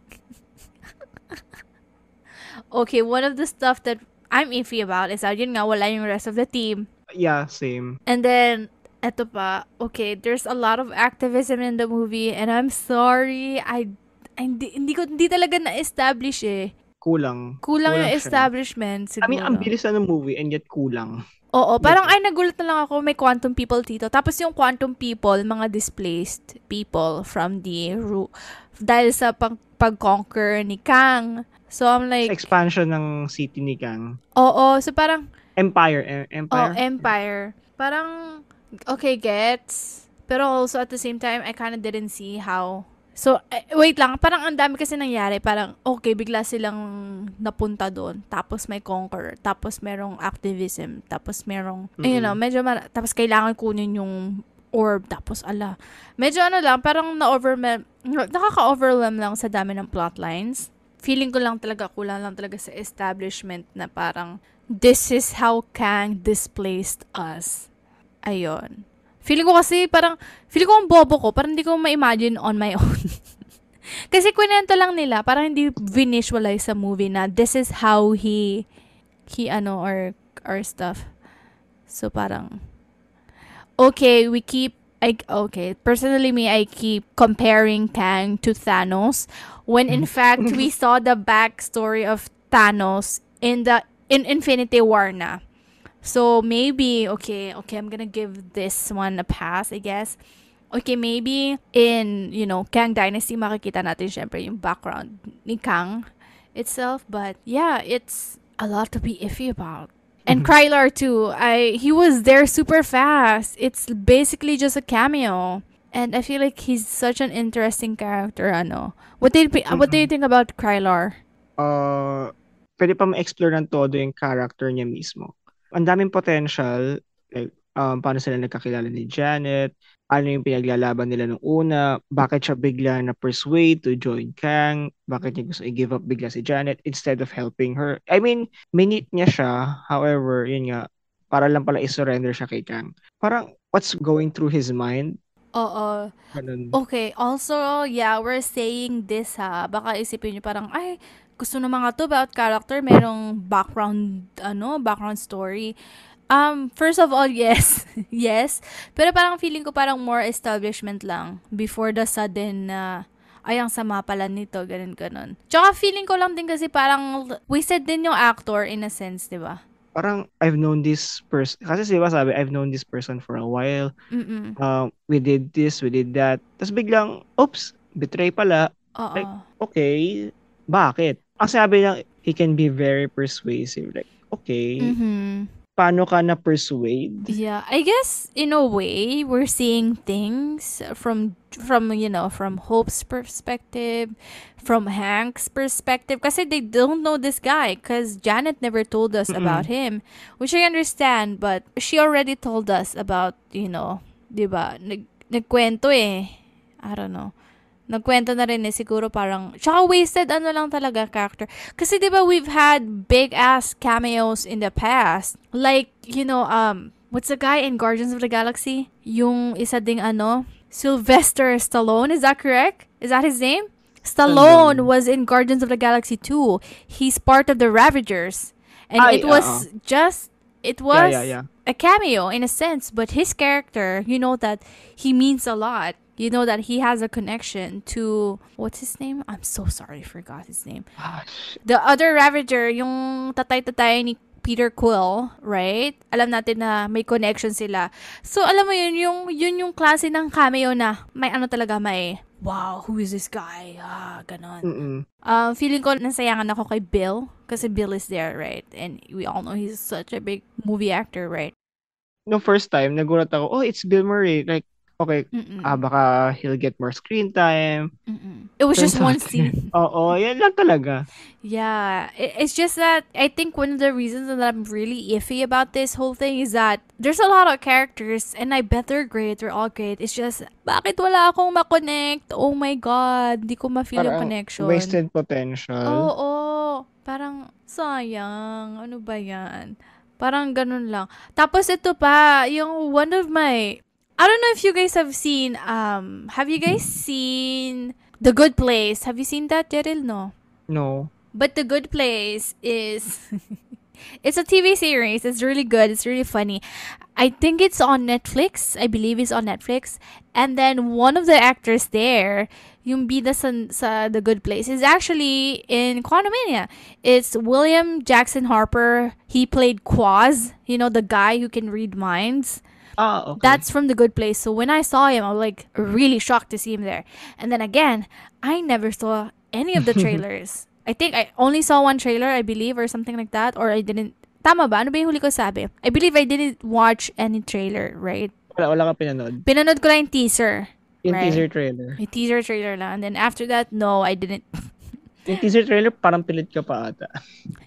Okay, one of the stuff that I'm iffy about is that yun nga, wala yung rest of the team. Yeah, same. And then, eto pa, okay, there's a lot of activism in the movie and I'm sorry, hindi talaga na-establish eh. Kulang Kulang yung siya. establishment, I mean, siguro. ang bilis na ng movie and yet kulang. Oo, parang ay nagulat na lang ako, may quantum people dito. Tapos yung quantum people, mga displaced people from dahil sa pag-conquer ni Kang. So I'm like, Sa expansion ng city ni Kang. oo, so parang, Empire. oh, Empire. Parang, okay, gets. Pero also at the same time, I kind of didn't see how. So, wait lang. Parang ang dami kasi nangyari. Parang, okay, bigla silang napunta doon. Tapos may conqueror. Tapos merong activism. Tapos merong, you know, medyo, tapos kailangan kunin yung orb. Tapos, medyo lang, parang nakaka-overwhelm lang sa dami ng plotlines. Feeling ko lang talaga, kulang lang talaga sa establishment na parang, this is how Kang displaced us. Ayun. Feeling ko ang bobo ko, parang hindi ko ma-imagine on my own. Kasi kwento lang nila, parang hindi visualize sa movie na this is how he or stuff. So parang, okay, personally I keep comparing Kang to Thanos, when in fact, we saw the backstory of Thanos in Infinity War na. So, maybe, okay, I'm gonna give this one a pass, I guess. Okay, maybe in, Kang Dynasty, makikita natin syempre yung background ni Kang itself. But, yeah, it's a lot to be iffy about. And Krylar, too. He was there super fast. It's basically just a cameo. And I feel like he's such an interesting character, What do you think about Krylar? Pwede pa ma-explore ng todo yung character niya mismo. Ang daming potential, like, paano sila nagkakilala ni Janet, ano yung pinaglalaban nila nung una, bakit siya bigla na-persuade to join Kang, bakit niya gusto i-give up bigla si Janet instead of helping her. I mean, minute niya siya, however, yun nga, para lang pala i-surrender siya kay Kang. Parang, what's going through his mind? Oo. Ganun. Okay, also, yeah, we're saying this baka isipin niyo parang, ay, gusto ng mga to about character, merong background story. First of all, yes. Yes. Pero parang feeling ko parang more establishment lang before the sudden ay, ang sama pala nito, ganun. Tsaka feeling ko lang din kasi parang wasted din yung actor in a sense, di ba? Parang I've known this person, kasi diba sabi, I've known this person for a while. We did this, we did that. Tapos biglang, oops, betray pala. Like, okay, bakit? Ang sabi lang, he can be very persuasive. Like, okay, paano ka na-persuade? Yeah, I guess in a way we're seeing things from Hope's perspective, from Hank's perspective, kasi they don't know this guy because Janet never told us about him, which I understand, but she already told us about, diba, nagkwento eh. I don't know. Nagkwento na rin siguro parang, tsaka wasted lang talaga character. Kasi diba we've had big ass cameos in the past. Like, what's the guy in Guardians of the Galaxy? Yung isa ding Sylvester Stallone, is that correct? Is that his name? Stallone was in Guardians of the Galaxy 2. He's part of the Ravagers. And it was a cameo in a sense, but his character, that he means a lot. you know that he has a connection to, what's his name? I'm so sorry, forgot his name. Gosh. The other Ravager, yung tatay-tatay ni Peter Quill, right? Alam natin na may connection sila. So, alam mo yun yung klase ng cameo na may ano talaga, may, wow, who is this guy? Ganon. Mm-mm. Feeling ko nasayangan ako kay Bill kasi Bill is there, right? And we all know he's such a big movie actor, right? No, first time, nagulat ako, oh, it's Bill Murray. Like, okay, Mm-mm. baka he'll get more screen time. Mm-mm. It was Turns just one out, scene. Oo, yan lang talaga. Yeah, it's just that I think one of the reasons that I'm really iffy about this whole thing is that there's a lot of characters and I bet they're great, they're all great. It's just, bakit wala akong makonect? Oh my God, di ko ma-feel yung Parang connection. wasted potential. Oo, parang sayang. Ano ba yan? Parang ganun lang. Tapos ito pa, yung one of my, I don't know if you guys have seen, have you guys seen The Good Place? Have you seen that, Daryl? No. No. But The Good Place is it's a TV series. It's really good. It's really funny. I think it's on Netflix. I believe it's on Netflix. And then one of the actors there, yung bida sa The Good Place, is actually in Quantumania. It's William Jackson Harper. He played Quaz, you know, the guy who can read minds. Okay. That's from The Good Place. So when I saw him, I was like really shocked to see him there. And then again, I never saw any of the trailers. I think I only saw one trailer, I believe, or something like that. Or I didn't. Tama ba? Ano ba yung huli ko sabi? I believe I didn't watch any trailer, right? Wala ka pinanood. Pinanood ko lang yung teaser. Yung right? teaser trailer. Yung teaser trailer lang. And then after that, no, I didn't. Yung teaser trailer, parang pilit ka pa ata.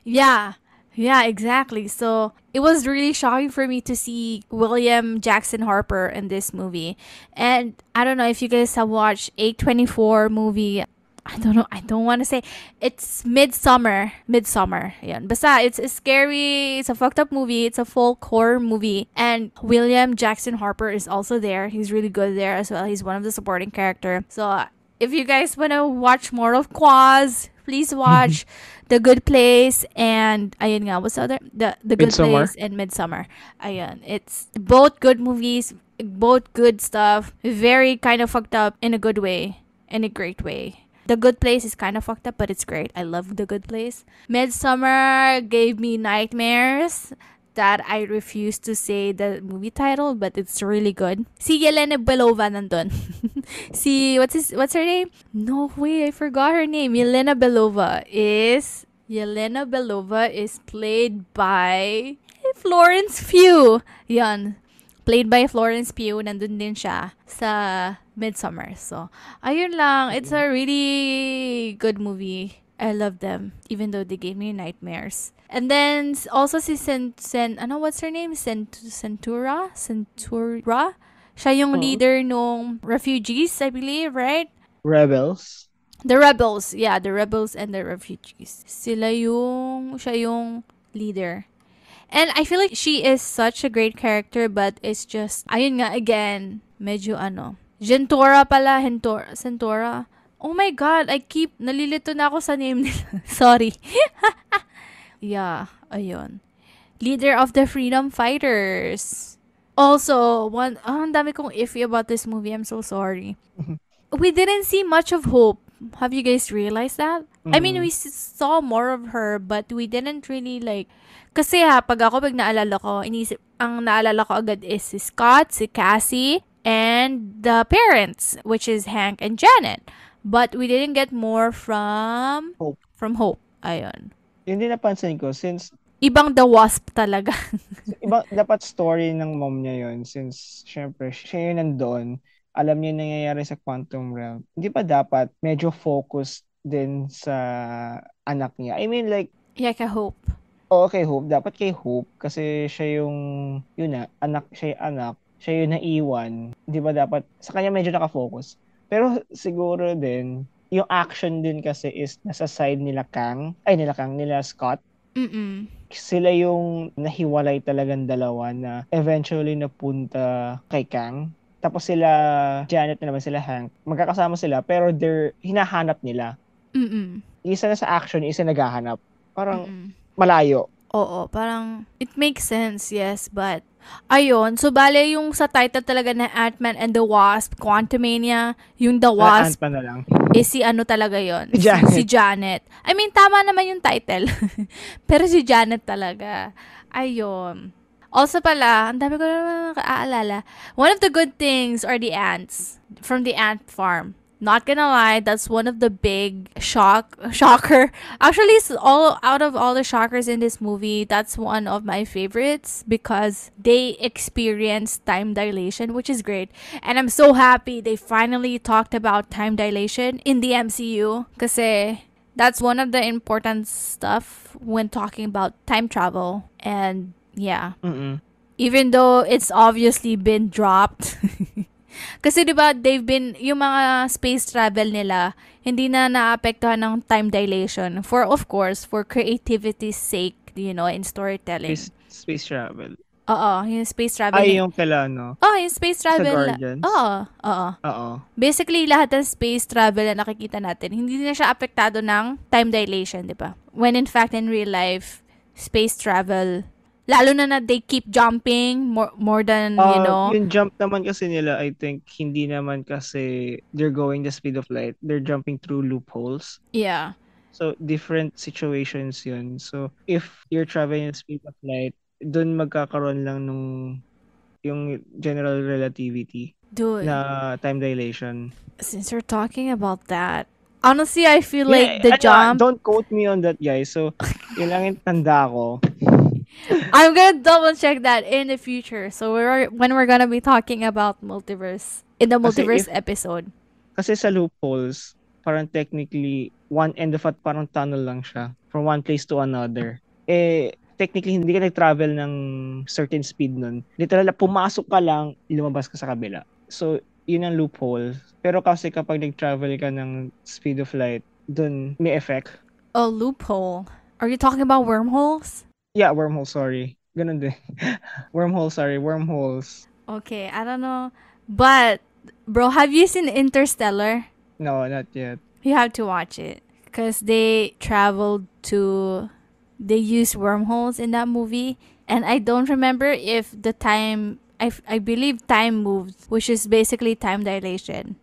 Yeah. Yeah, exactly. So it was really shocking for me to see William Jackson Harper in this movie. And I don't know if you guys have watched A24 movie. I don't know. I don't want to say. It's Midsummer. Yan. Basta, it's a scary, it's a fucked up movie. It's a folk horror movie. And William Jackson Harper is also there. He's really good there as well. He's one of the supporting character. So, if you guys want to watch more of Quaz, please watch The Good Place and ayun nga, what's the other? The Good Midsommar. Place and Midsummer. Ayun. It's both good movies, both good stuff. Very kind of fucked up in a good way, in a great way. The Good Place is kind of fucked up, but it's great. I love The Good Place. Midsummer gave me nightmares that I refuse to say the movie title, but it's really good. Si Yelena Belova nandun. What's her name? No way, I forgot her name. Yelena Belova is played by Florence Pugh. Yan. Played by Florence Pugh. Nandun din siya sa Midsummer. So, ayun lang. It's a really good movie. I love them, even though they gave me nightmares. And then, also si what's her name? Centura? Siya yung leader nung refugees, I believe, right? Rebels. The Rebels. Yeah, the Rebels and the Refugees. Siya yung leader. And I feel like she is such a great character, but it's just, ayun nga, again, medyo Gentora pala, Centora. Oh my God, nalilito na ako sa name nila. Sorry. Yeah, ayun. Leader of the Freedom Fighters. Also, ang dami kong iffy about this movie. I'm so sorry. We didn't see much of Hope. Have you guys realized that? I mean, we saw more of her, but we didn't really kasi pag naalala ko, ang naalala ko agad is si Scott, si Cassie, and the parents, which is Hank and Janet. But we didn't get more from Hope. Ayun. Yun din napansin ko, since ibang The Wasp talaga. dapat story ng mom niya yun, since syempre siya yun nandun, alam niya yung nangyayari sa quantum realm. Hindi pa dapat medyo focus din sa anak niya? I mean yeah, kay Hope. Oo, kay Hope. Dapat kay Hope kasi siya yung anak, siya yung naiwan. Di ba dapat, sa kanya medyo nakafocus. Pero siguro din, yung action din kasi is nasa side nila Scott. Mm-mm. Sila yung nahiwalay talagang dalawa na eventually napunta kay Kang. Tapos sila, Janet na naman sila Hank, magkakasama sila pero hinahanap nila. Mm-mm. Isa na sa action, isa naghahanap. Parang malayo. Oo, parang it makes sense, yes, but Ayun, so bale yung sa title talaga na Ant-Man and the Wasp, Quantumania, yung the Wasp Ant-Man na lang. is si ano talaga yon, Si si Janet. Janet. I mean, tama naman yung title. Pero si Janet talaga. Ayun. Also pala, ang dami ko na nakaalala. One of the good things are the ants from the ant farm. Not gonna lie, that's one of the big shocker. Actually, it's all out of all the shockers in this movie, that's one of my favorites because they experience time dilation, which is great. And I'm so happy they finally talked about time dilation in the MCU kasi that's one of the important stuff when talking about time travel. And yeah, Mm-mm. even though it's obviously been dropped. Kasi 'di ba they've been yung mga space travel nila hindi na naapektuhan ng time dilation for of course for creativity's sake, in storytelling. Space travel. Oo, yung space travel Ay, ni yung kala, no? yung space Sa travel. Guardians. Oo, oo. Oo. Basically, lahat ng space travel na nakikita natin, hindi na siya apektado ng time dilation, di ba? When in fact, in real life, space travel, lalo na they keep jumping more than, Yung jump naman kasi nila, I think, hindi naman kasi they're going the speed of light. They're jumping through loopholes. yeah. So, different situations yun. So, if you're traveling the speed of light, dun magkakaroon lang nung yung general relativity Dude, na time dilation. since we're talking about that, honestly, I feel Yeah, like the jump, don't quote me on that, guys. So, yun lang yung tanda ko. I'm gonna double check that in the future. So when we're gonna be talking about multiverse in the Kasi multiverse episode. Kasi sa loopholes, parang technically, one end of it, parang tunnel lang siya. From one place to another. Technically, hindi ka nag-travel ng certain speed nun. Literal, pumasok ka lang, lumabas ka sa kabila. So, yun ang loophole. Pero kasi kapag nag-travel ka ng speed of light, dun may effect. A loophole. Are you talking about wormholes? Yeah, wormhole, sorry. Ganun din. Wormholes. Okay, I don't know. But, bro, have you seen Interstellar? No, not yet. You have to watch it. Because they use wormholes in that movie. And I don't remember if the time, I believe time moved, which is basically time dilation.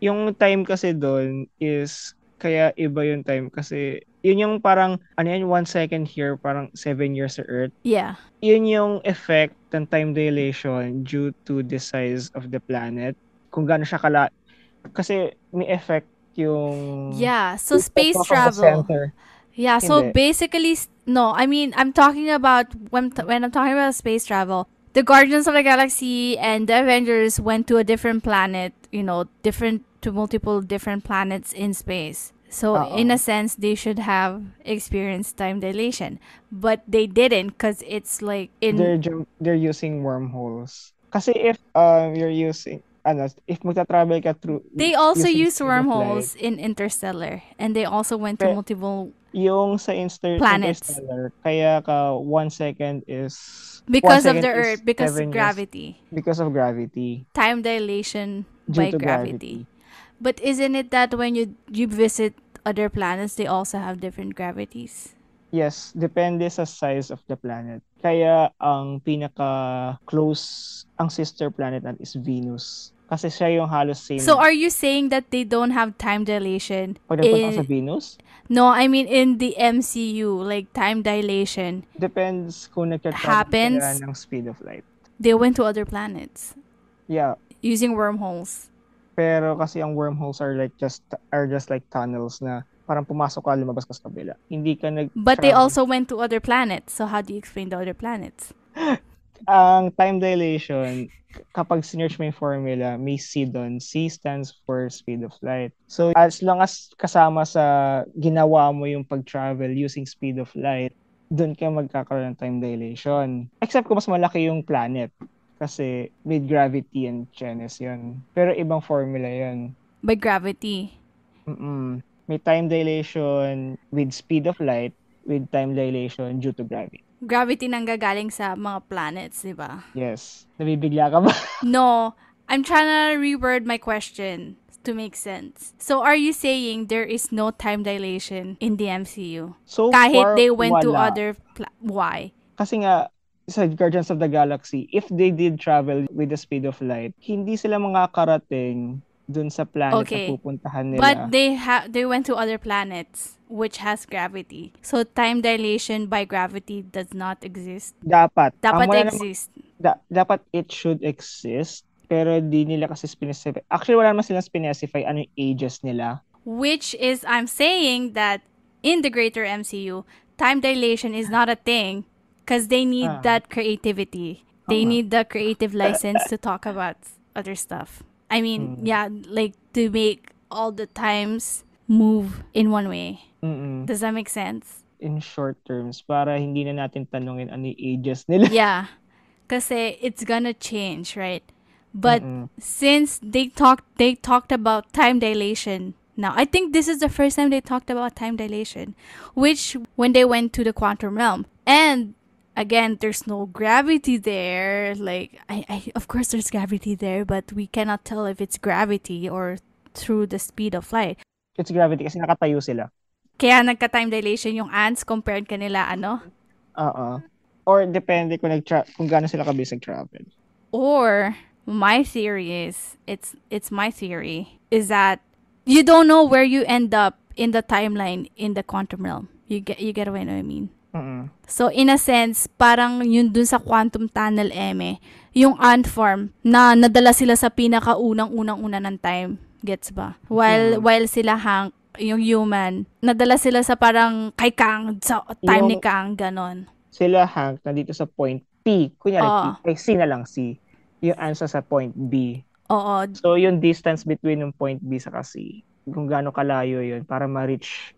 Yung time kasi doon is kaya iba yung time kasi yun yung parang 1 second here, parang 7 years sa Earth. Yeah. Yun yung effect ng time dilation due to the size of the planet. Kung gaano siya kasi may effect yung Yeah, so space from the travel. center. Yeah, so Hindi. basically, no, I mean, I'm talking about, when I'm talking about space travel, the Guardians of the Galaxy and the Avengers went to a different planet, different to multiple different planets in space. So, in a sense, they should have experienced time dilation. But they didn't because it's like They're using wormholes. Kasi if you're using if magta-travel ka through they also using use speed of wormholes light, in Interstellar. And they also went to Pe- multiple yung sa planets. Interstellar, kaya ka 1 second is because 1 of the second is Earth, because 7 years gravity. because of gravity. Time dilation Due by to gravity. But isn't it that when you visit other planets, they also have different gravities? Yes, depende sa size of the planet. Kaya ang pinaka-close, ang sister planet natin is Venus. Kasi siya yung halos same. So are you saying that they don't have time dilation Pag nagpunta ka sa Venus, No, I mean in the MCU, like time dilation depends kung nagka-travel happens. sila ng speed of light. They went to other planets Yeah, using wormholes. pero kasi ang wormholes are just like tunnels na parang pumasok ka, lumabas ka sa kabila. Hindi ka But they also went to other planets. So how do you explain the other planets? Ang time dilation, kapag sinearch mo yung formula, may C doon. C stands for speed of light. So, as long as kasama sa ginawa mo yung pag-travel using speed of light, doon ka magkakaroon ng time dilation. Except kung mas malaki yung planet. Kasi with gravity and Chenes yun. Pero ibang formula yun. By gravity. May time dilation with speed of light, with time dilation due to gravity. Gravity nang gagaling sa mga planets, di ba? Yes. Nabibigla ka ba? No, I'm trying to reword my question to make sense. So are you saying there is no time dilation in the MCU? So Kahit far, they went to wala. other why? Kasi nga, sa Guardians of the Galaxy, if they did travel with the speed of light, hindi sila makakarating dun sa planet na Okay. pupuntahan But nila. they went to other planets which has gravity. So time dilation by gravity does not exist. Dapat. Ang Dapat wala namang, exist. dapat it should exist, pero di nila kasi specify. Actually, wala naman silang specify ano yung ages nila. Which is I'm saying that in the greater MCU, time dilation is not a thing because they need Ah. that creativity. They Oo nga. need the creative license to talk about other stuff. I mean, Mm. yeah, like to make all the times move in one way. Mm-mm. Does that make sense? In short terms, para hindi na natin tanungin ano yung ages nila. Yeah, kasi it's gonna change, right? But Mm-mm. since they talked about time dilation. Now, I think this is the first time they talked about time dilation, which when they went to the quantum realm. And again, there's no gravity there. Like I of course there's gravity there, but we cannot tell if it's gravity or through the speed of light. It's gravity kasi nakatayo sila. Kaya nagka-time dilation yung ants compared kanila ano? Oo. Or depende kung gaano sila kabilis nag-travel. Or my theory is it's my theory is that you don't know where you end up in the timeline in the quantum realm. You get what I mean? Mm-mm. So in a sense, parang yun dun sa quantum tunnel yung ant farm na nadala sila sa pinakaunang-unang-una ng time. Gets ba? While sila Hank, yung human, nadala sila sa parang kay Kang, sa time ni Kang, ganon. Sila Hank nandito sa point P. Kunyari Oo. P. Ay, C na lang C. Yung answer sa point B. Oo. So, yung distance between yung point B sa C, kung gaano kalayo yun, para ma-reach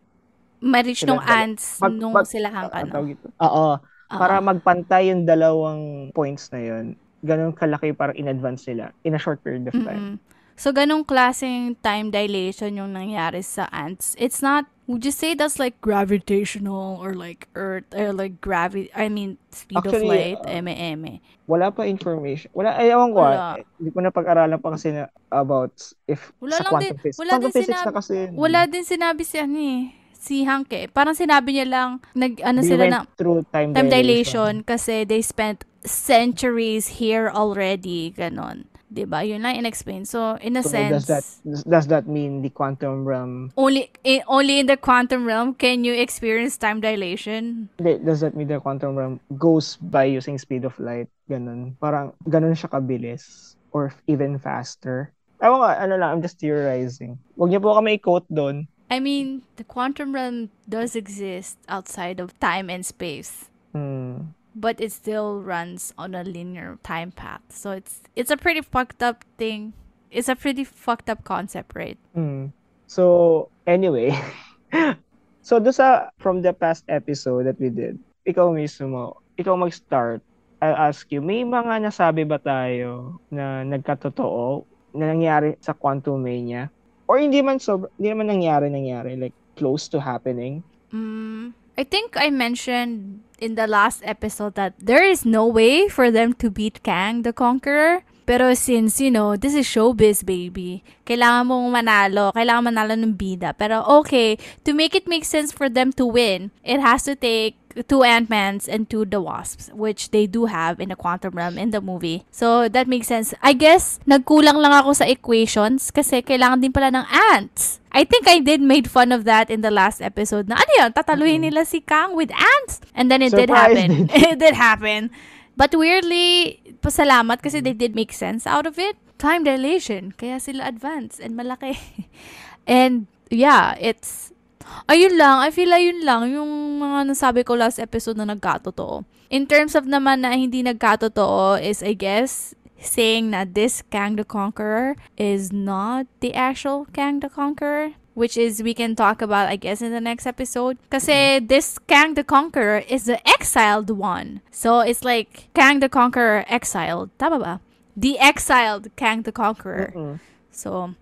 nung sila ants, nung sila Hank, ano. Oo. Para magpantay yung dalawang points na yun, ganun kalaki parang in-advance sila in a short period of time. So, ganong klaseng time dilation yung nangyari sa ants. It's not, would you say that's like gravitational or like earth, or like gravity, I mean, speed Actually, of light, eme. Wala pa information. Wala, ewan ko. Wala. Hindi ko na pag-aralan pa kasi na about if Wala sa lang quantum din, physics. wala Quantum din physics sinabi, na kasi. wala din sinabi si si Hank Parang sinabi niya lang, They sila went na, through time dilation kasi they spent centuries here already, ganon. Diba? Yun lang in-explain. So, in a So sense, does that mean the quantum realm? only in the quantum realm can you experience time dilation? Does that mean the quantum realm goes by using speed of light? Ganun. Parang ganun siya kabilis or even faster. Ewan ko, ano lang, I'm just theorizing. Huwag niyo po kami i-quote doon. I mean, the quantum realm does exist outside of time and space. But it still runs on a linear time path. So it's a pretty fucked up thing. It's a pretty fucked up concept, right? So, anyway. So, from the past episode that we did, ikaw mag-start. I'll ask you, may mga nasabi ba tayo na nagkatotoo na nangyari sa Quantum Mania? Or hindi naman nangyari, like close to happening? I think I mentioned in the last episode that there is no way for them to beat Kang the Conqueror. Pero since, this is showbiz, baby. Kailangan mong manalo. Kailangan manalo ng bida. Pero okay, to make it make sense for them to win, it has to take 2 Ant-Mans and 2 the Wasps, which they do have in the Quantum Realm in the movie. So, that makes sense. I guess, nagkulang lang ako sa equations kasi kailangan din pala ng ants. I think I did made fun of that in the last episode na, tataluhin nila si Kang with ants? And then it did happen. It did happen. But weirdly, pasalamat kasi they did make sense out of it. Time dilation. Kaya sila advanced and malaki. And, yeah, ayun lang, I feel ayun lang yung mga nasabi ko last episode na nagkatotoo. In terms of naman na hindi nagkatotoo is, I guess, saying na this Kang the Conqueror is not the actual Kang the Conqueror, which is we can talk about, I guess, in the next episode. Kasi this Kang the Conqueror is the exiled one. So, it's like Kang the Conqueror exiled. Tama ba? The exiled Kang the Conqueror. So,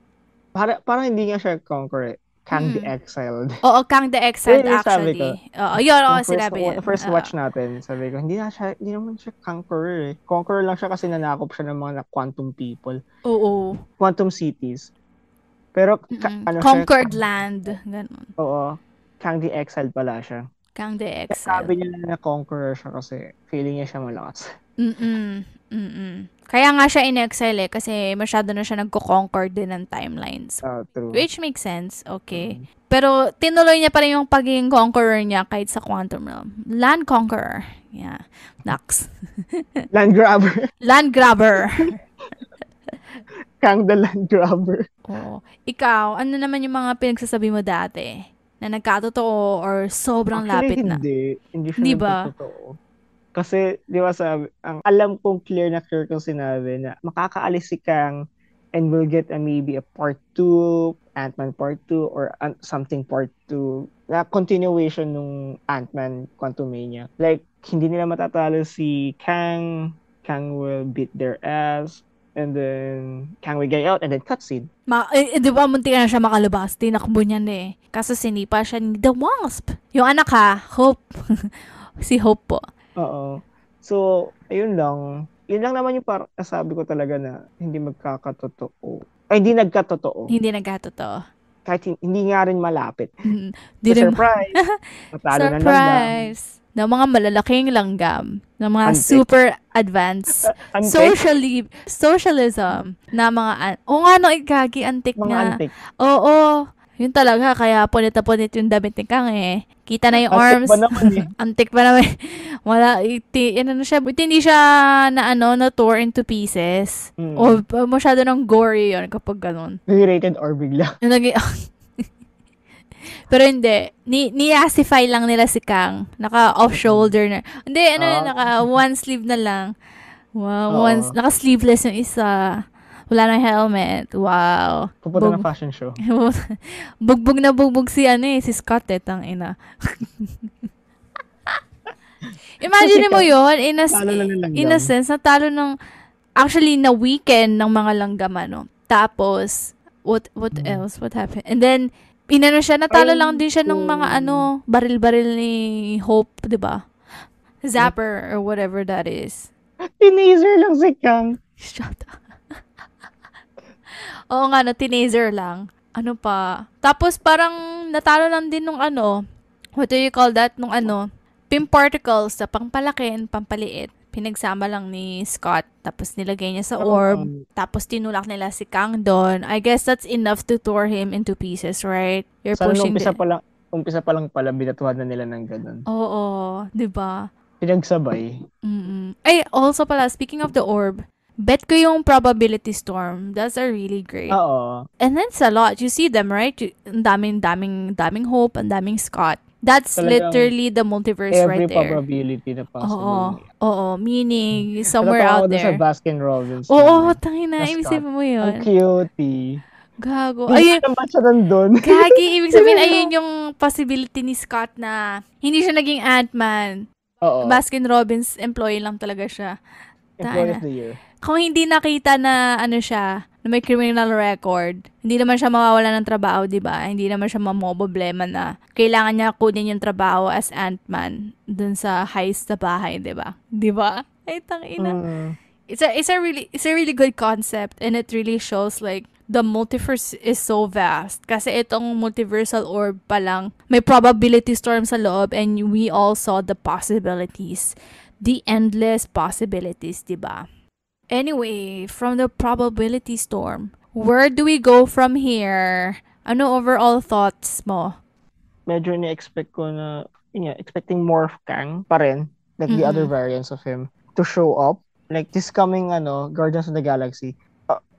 parang hindi nga siya conqueror. Kang the Exiled. Oo, Kang the Exiled actually. Sinabi yan. First watch natin, sabi ko, hindi naman siya conqueror eh. Conqueror lang siya kasi nanakop siya ng mga quantum people. Oo. Quantum cities. Pero, Conquered land. Ganun. Oo. Kang the Exiled pala siya. Kang the Sabi Excel. niya na conqueror siya kasi feeling niya siya malakas. Mm-mm. Mm-mm. Kaya nga siya in-excel kasi masyado na siya nagko-conquer din ng timelines. True. Which makes sense, okay. Mm. Pero tinuloy niya pa rin yung pagiging conqueror niya kahit sa Quantum Realm. Land Conqueror. Yeah. Nax. Land grabber. Land Grabber. Kang the land grabber. Oo. Ikaw, ano naman yung mga pinagsasabi mo dati? Na nagkatotoo or sobrang Actually, lapit na? hindi siya Di ba? nagkatotoo. Kasi, di ba sabi, ang alam kong clear kong sinabi na makakaalis si Kang and we'll get maybe a part 2, Ant-Man part 2, or something part 2, na continuation nung Ant-Man Quantumania. Like, hindi nila matatalo si Kang will beat their ass, and then Kang will get out, and then cutscene. Di ba munti na siya makalabas? Tinakbo niyan eh. Kaso sinipa siya ni The Wasp. Yung anak ha, Hope. Si Hope po. Oo. So, ayun lang. Yun lang naman yung sabi ko talaga na hindi magkakatotoo. Ay, hindi nagkatotoo. Hindi nagkatotoo. Kahit hindi nga rin malapit. Surprise! Matalo ng langgam. Surprise! Ng mga malalaking langgam. Ng mga Antik. super advanced. Socialism. Na mga, nga no, igagi, antik Mga nga. antik. Oo. Yun talaga, kaya punit na punit yung damit ni Kang eh. Kita na yung arms. Antik ba naman eh? Antik pa naman. Wala, hindi siya na tore into pieces. O masyado ng gory yun kapag ganun. Rated R bigla. Yung pero hindi. Ni-assify lang nila si Kang. Naka off-shoulder na. Hindi, naka one sleeve na lang. Wow, naka sleeveless yung isa. Wala na helmet. Wow. Pupunta ng fashion show. Bugbog na bugbog si Scott tang ina. Imagine mo yun, in a sense, natalo ng, actually, na weekend ng mga langgam, Tapos, what else? What happened? And then, natalo lang din siya ng mga, baril-baril ni Hope, di ba? Zapper, or whatever that is. Teenager lang si Kang. Shut up. Oo nga, teenager lang. Ano pa? Tapos, parang, natalo lang din nung what do you call that? Nung pin particles sa pampalaki and pampaliit. Pinagsama lang ni Scott. Tapos nilagay niya sa orb. Tapos tinulak nila si Kang doon. I guess that's enough to tore him into pieces, right? You're pushing umpisa pa lang pala, binatuhan na nila ng ganun. Oo, di ba? Pinagsabay. Ay, also pala, speaking of the orb, bet ko yung probability storm. That's a really great. Oo. And that's a lot. You see them, right? Ang daming Hope, ang daming Scott. That's literally the multiverse right there. Every probability na possible. Oo. Meaning, somewhere out there. Sa Baskin-Robbins. Oo, tangina. Ibig sabihin mo yun. Ang cutie. Gago. Ayun. Hindi siya nandun. Gagi. Ibig sabihin, ayun yung possibility ni Scott na hindi siya naging Ant-Man. Oo. Baskin-Robbins employee lang talaga siya. Employee of the year. Kung hindi nakita na siya, na may criminal record, hindi naman siya mawawala ng trabaho, di ba? Hindi naman siya mamoproblema na kailangan niya kunin yung trabaho as Ant-Man dun sa heist sa bahay, di ba? Di ba? Ay, tangina. It's a really good concept, and it really shows like the multiverse is so vast. Kasi itong multiversal orb pa lang, may probability storm sa loob, and we all saw the possibilities. The endless possibilities, di ba? Anyway, from the probability storm, where do we go from here? Ano overall thoughts mo? Medyo ni-expect ko na, expecting more of Kang pa rin, like the other variants of him, to show up. Like this coming, Guardians of the Galaxy.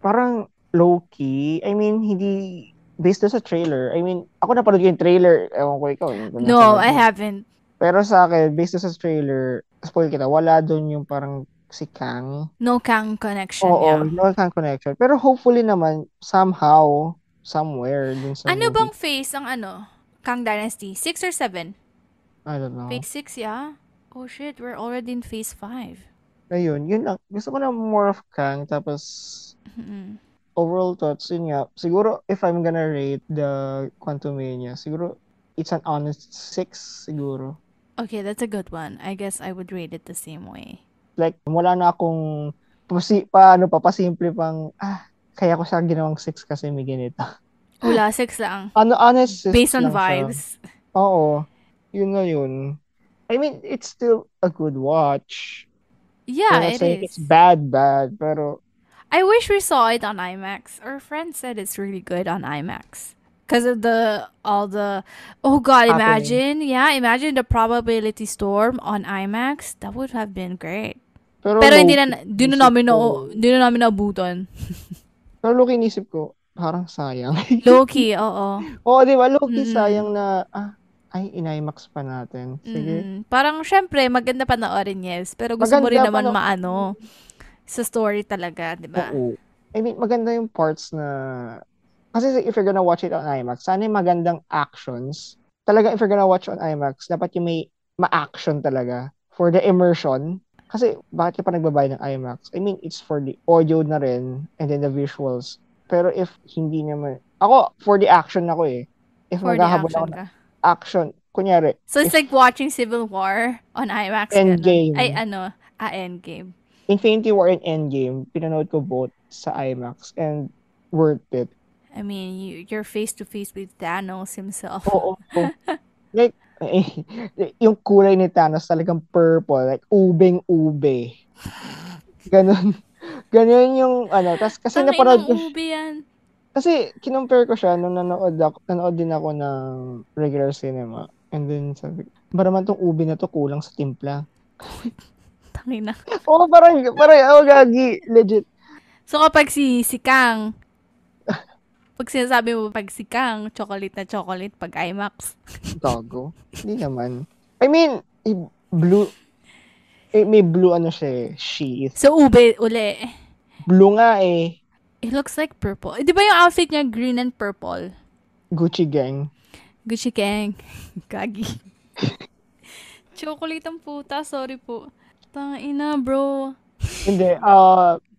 Parang low-key. I mean, hindi, based sa trailer. I mean, ako napanood yung trailer. Ewan ko ikaw. No, I haven't. Pero sa akin, based sa trailer, spoil kita, wala doon yung parang si Kang. No Kang connection. Oo, no Kang connection. Pero hopefully naman, somehow, somewhere, dun sa ano movie. Bang phase ang Kang Dynasty? 6 or 7? I don't know. Phase 6, yeah? Oh shit, we're already in phase 5. Ayun, yun lang. Gusto ko na more of Kang, tapos overall thoughts, yun nga. Siguro, if I'm gonna rate the Quantumania, siguro, it's an honest 6, siguro. Okay, that's a good one. I guess I would rate it the same way. Like, wala na akong papasimple pang, kaya ko siya ginawang 6 kasi may ganito. Wala, 6 lang. Honest 6 based on lang vibes. Siya. Oo. yun na yun. I mean, it's still a good watch. We're Yeah, not it saying it's is. bad, pero I wish we saw it on IMAX. Our friend said it's really good on IMAX. Because of the all the oh god, happening. imagine the probability storm on IMAX. That would have been great. Pero Pero low-key, inisip ko, hindi na namin nabutan. pero low-key inisip ko, parang sayang. Low key, oo. Oo, di ba? Low-key Mm. sayang na, ay, in-IMAX pa natin. Sige. Parang syempre maganda panoorin, yes, pero gusto mo rin Maganda pa, naman no? maano sa story talaga, 'di ba? Oo. I mean, maganda yung parts na, kasi if you're gonna watch it on IMAX, sana yung magandang actions. Talaga, if you're gonna watch on IMAX, dapat yung may ma-action talaga for the immersion. Kasi, bakit ka pa nagbabayad ng IMAX? I mean, it's for the audio na rin, and then the visuals. Pero if hindi naman, ako, for the action ako eh. If For the maghahabol ako action ng ka. action, kunyari, So it's if like watching Civil War on IMAX ganun. Ay Endgame, ano, Endgame. Infinity War and Endgame, pinanood ko both sa IMAX and worth it. I mean, you're face to face with Thanos himself. Oo. Like, yung kulay ni Thanos talagang purple, like ubeng-ube. Ganon. Ganon yung ano, tas kasi Tanginang napanood ko ube yan. kasi kinumpare ko siya nung nanood din ako ng regular cinema. And then sabi ko, ba naman tong ube na to kulang sa timpla? Tangina. Oo, parang, gagi, legit. So kapag si Kang, pag sinasabi mo pag si Kang, chocolate na chocolate pag IMAX. Gago. Hindi naman. I mean, blue, may blue ano siya eh, sheath. So ube uli. Blue nga eh, It looks like purple. Di ba yung outfit niya green and purple? Gucci gang. Gucci Gang. Gagi. Chocolate ang puta, sorry po. Tangina, bro. Hindi,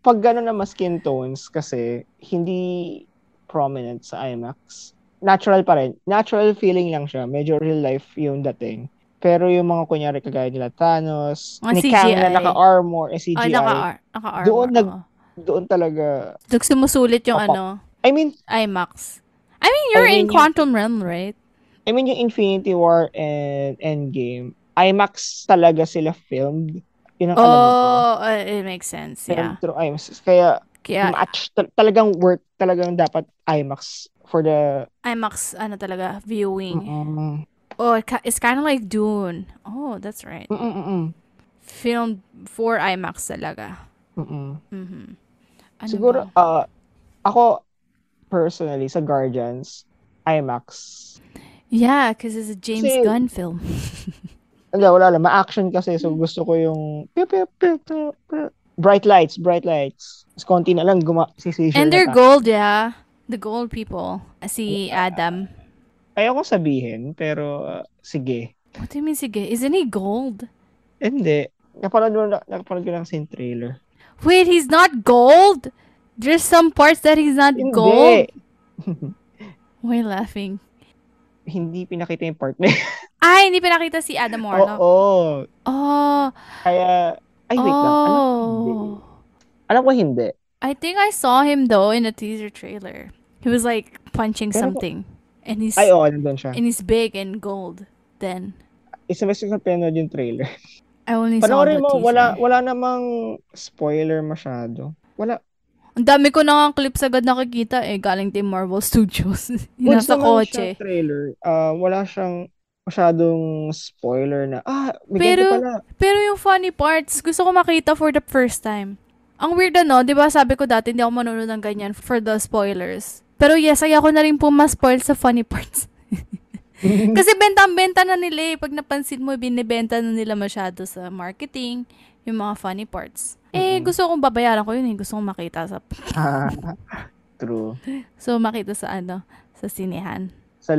pag gano'n naman skin tones kasi hindi prominent sa IMAX. Natural pa rin. Natural feeling lang siya. Medyo real life yung dating. Pero yung mga kunyari kagaya nila Thanos, Mga ni Kang na CGI. naka-armor, Ay, CGI, naka-armor, doon oo. doon talaga Sumusulit yung papak. ano, I mean, IMAX. I mean, I you're in mean yung Quantum Realm, right? I mean yung Infinity War and Endgame, IMAX talaga sila filmed. Yun ang alam ko. Oh, it makes sense, Filmed yeah. through IMAX. Kaya Kaya, talagang worth talagang dapat IMAX for the IMAX, ano talaga, viewing. mm, Oh, it's kind of like Dune. Oh, that's right. mm, mm, mm, Filmed for IMAX talaga. mm. Mhm. Ano Siguro bang? ako personally sa Guardians IMAX. Yeah, because it's a James Kasi Gunn film. hindi, wala lang, ma-action kasi so gusto ko yung bright lights, bright lights. Mas konti na lang si And seizure na they're tayo. gold, yeah. The gold people. Si Adam. Ayoko sabihin, pero sige. What do you mean, sige? Isn't he gold? Hindi. Napanood ko lang sa trailer. Wait, he's not gold? There's some parts that he's not Hindi. gold? Why laughing? Hindi pinakita yung part na yun. Ay, hindi pinakita si Adam Warlock. Oo. Oh. Kaya, ay wait lang. Oh. Alam ko hindi. I think I saw him though in a teaser trailer. He was like punching Pero, something. And ay oo, nandun siya. he's big and gold. Then Isa mas sa pinanood yung trailer. I only saw Panoorin the mo, teaser. wala namang spoiler masyado. Wala. Ang dami ko na nga clips agad nakikita eh. Galing din Marvel Studios. Yung Goods nasa naman siyang kotse. trailer. Wala siyang masyadong spoiler na, may ganito Pero, pala. pero yung funny parts, gusto ko makita for the first time. Ang weird ano, di ba sabi ko dati, hindi ako manonood ng ganyan for the spoilers. Pero yes, ayoko na rin po ma-spoil sa funny parts. Kasi bentang-benta na nila eh. Pag napansin mo, binibenta na nila masyado sa marketing, yung mga funny parts. Eh, gusto kong babayaran ko yun eh. Gusto kong makita sa... True. So, makita sa ano, sa sinehan. Sa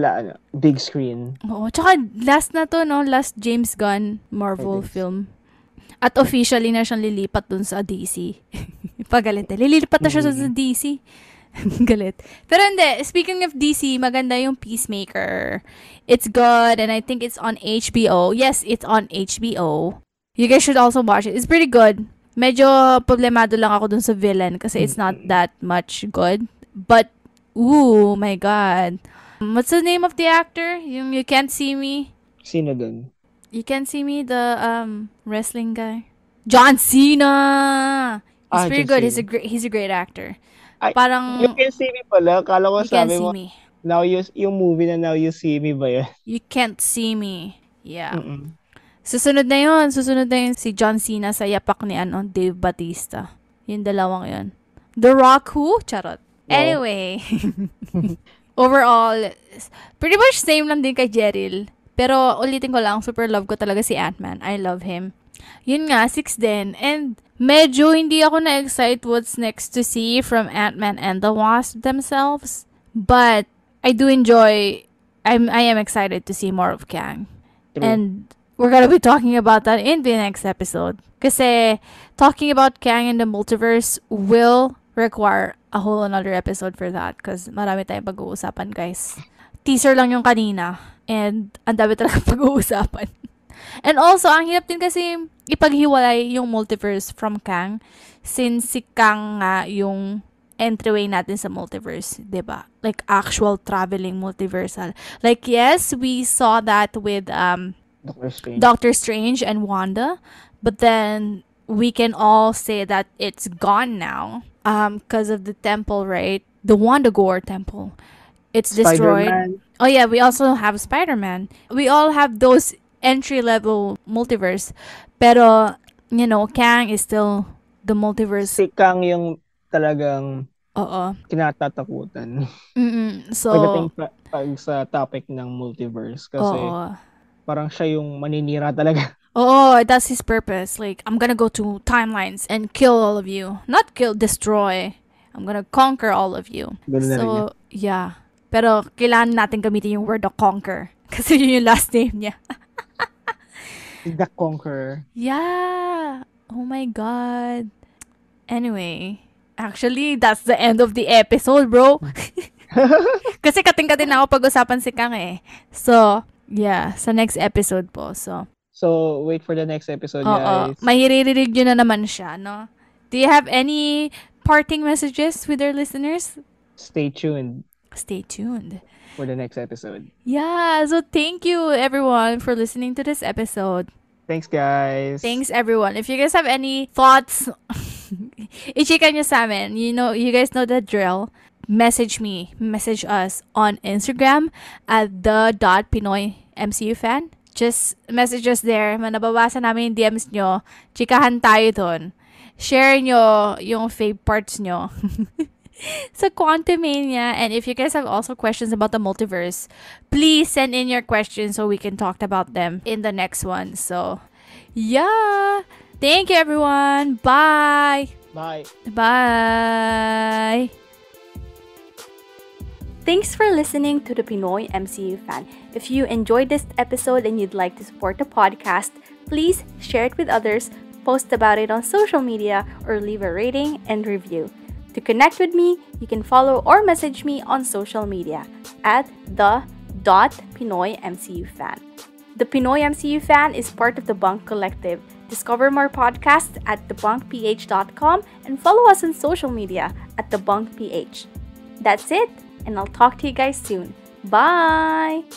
big screen. Oo. Tsaka, last na to, no? Last James Gunn Marvel film. At officially na siyang lilipat dun sa DC. Pagalit eh. Lilipat na siya sa DC. Galit. Pero hindi, speaking of DC, maganda yung Peacemaker. It's good and I think it's on HBO. Yes, it's on HBO. You guys should also watch it. It's pretty good. Medyo problemado lang ako dun sa villain kasi it's not that much good. But, ooh, my God. What's the name of the actor? Yung You Can't See Me? Sino dun? You can see me, the wrestling guy. John Cena! He's pretty John good. Cena. He's a great actor. Ay, You Parang, Can See Me pala. Kala ko you can sabi see mo, me. yung movie na Now You See Me ba yan? You can't see me. Yeah. Mm-mm. Susunod na yun. Si John Cena sa yapak ni Dave Bautista. Yung dalawang yun. The Rock who? Charot. Wow. Anyway. Overall, pretty much same lang din kay Jeril. Pero ulitin ko lang, super love ko talaga si Ant-Man. I love him. Yun nga, 6 din. And medyo hindi ako na-excite what's next to see from Ant-Man and the Wasp themselves. But I do enjoy, I am excited to see more of Kang. True. And we're gonna be talking about that in the next episode. Kasi talking about Kang and the multiverse will require a whole another episode for that. Because marami tayong pag-uusapan, guys. Teaser lang yung kanina. And ang dami talaga pag-uusapan. And also, ang hirap din kasi ipaghiwalay yung multiverse from Kang. Since si Kang nga yung entryway natin sa multiverse, 'di ba? Like actual traveling multiversal. Like yes, we saw that with Doctor Strange and Wanda, but then we can all say that it's gone now because of the temple, right? The Wandagore temple. It's destroyed. Spider-Man. Oh yeah, we also have Spider-Man. We all have those entry-level multiverse. Pero, Kang is still the multiverse. Si Kang yung talagang Oo. kinatatakutan. So, pagdating pag sa topic ng multiverse. Kasi parang siya yung maninira talaga. Oo, that's his purpose. Like, I'm gonna go to timelines and kill all of you. Not kill, destroy. I'm gonna conquer all of you. Ganun na rin So, yeah. Pero, kailangan natin gamitin yung word of conquer. Kasi yun yung last name niya. The Conqueror. Yeah. Oh my God. Anyway, actually, that's the end of the episode, bro. Kasi kating-kating na ako pag-usapan si Kang eh. So, yeah. Sa next episode po. So, wait for the next episode, guys. Mahiririnig nyo na naman siya, no? Do you have any parting messages with our listeners? Stay tuned. Stay tuned for the next episode. Yeah, so thank you everyone for listening to this episode. Thanks, guys. Thanks, everyone. If you guys have any thoughts, i-chika nyo sa amin. You guys know the drill. Message us on Instagram at the.pinoymcufan. Just message us there. Manababasa namin yung DMs nyo. Chikahan tayo dun. Share nyo yung fave parts nyo. So Quantumania, and if you guys have also questions about the multiverse, please send in your questions so we can talk about them in the next one. So, yeah. Thank you, everyone. Bye. Bye. Bye. Thanks for listening to the Pinoy MCU Fan. If you enjoyed this episode and you'd like to support the podcast, please share it with others, post about it on social media, or leave a rating and review. To connect with me, you can follow or message me on social media at the.pinoymcufan. The Pinoy MCU Fan is part of the Bunk Collective. Discover more podcasts at thebunkph.com and follow us on social media at thebunkph. That's it, and I'll talk to you guys soon. Bye!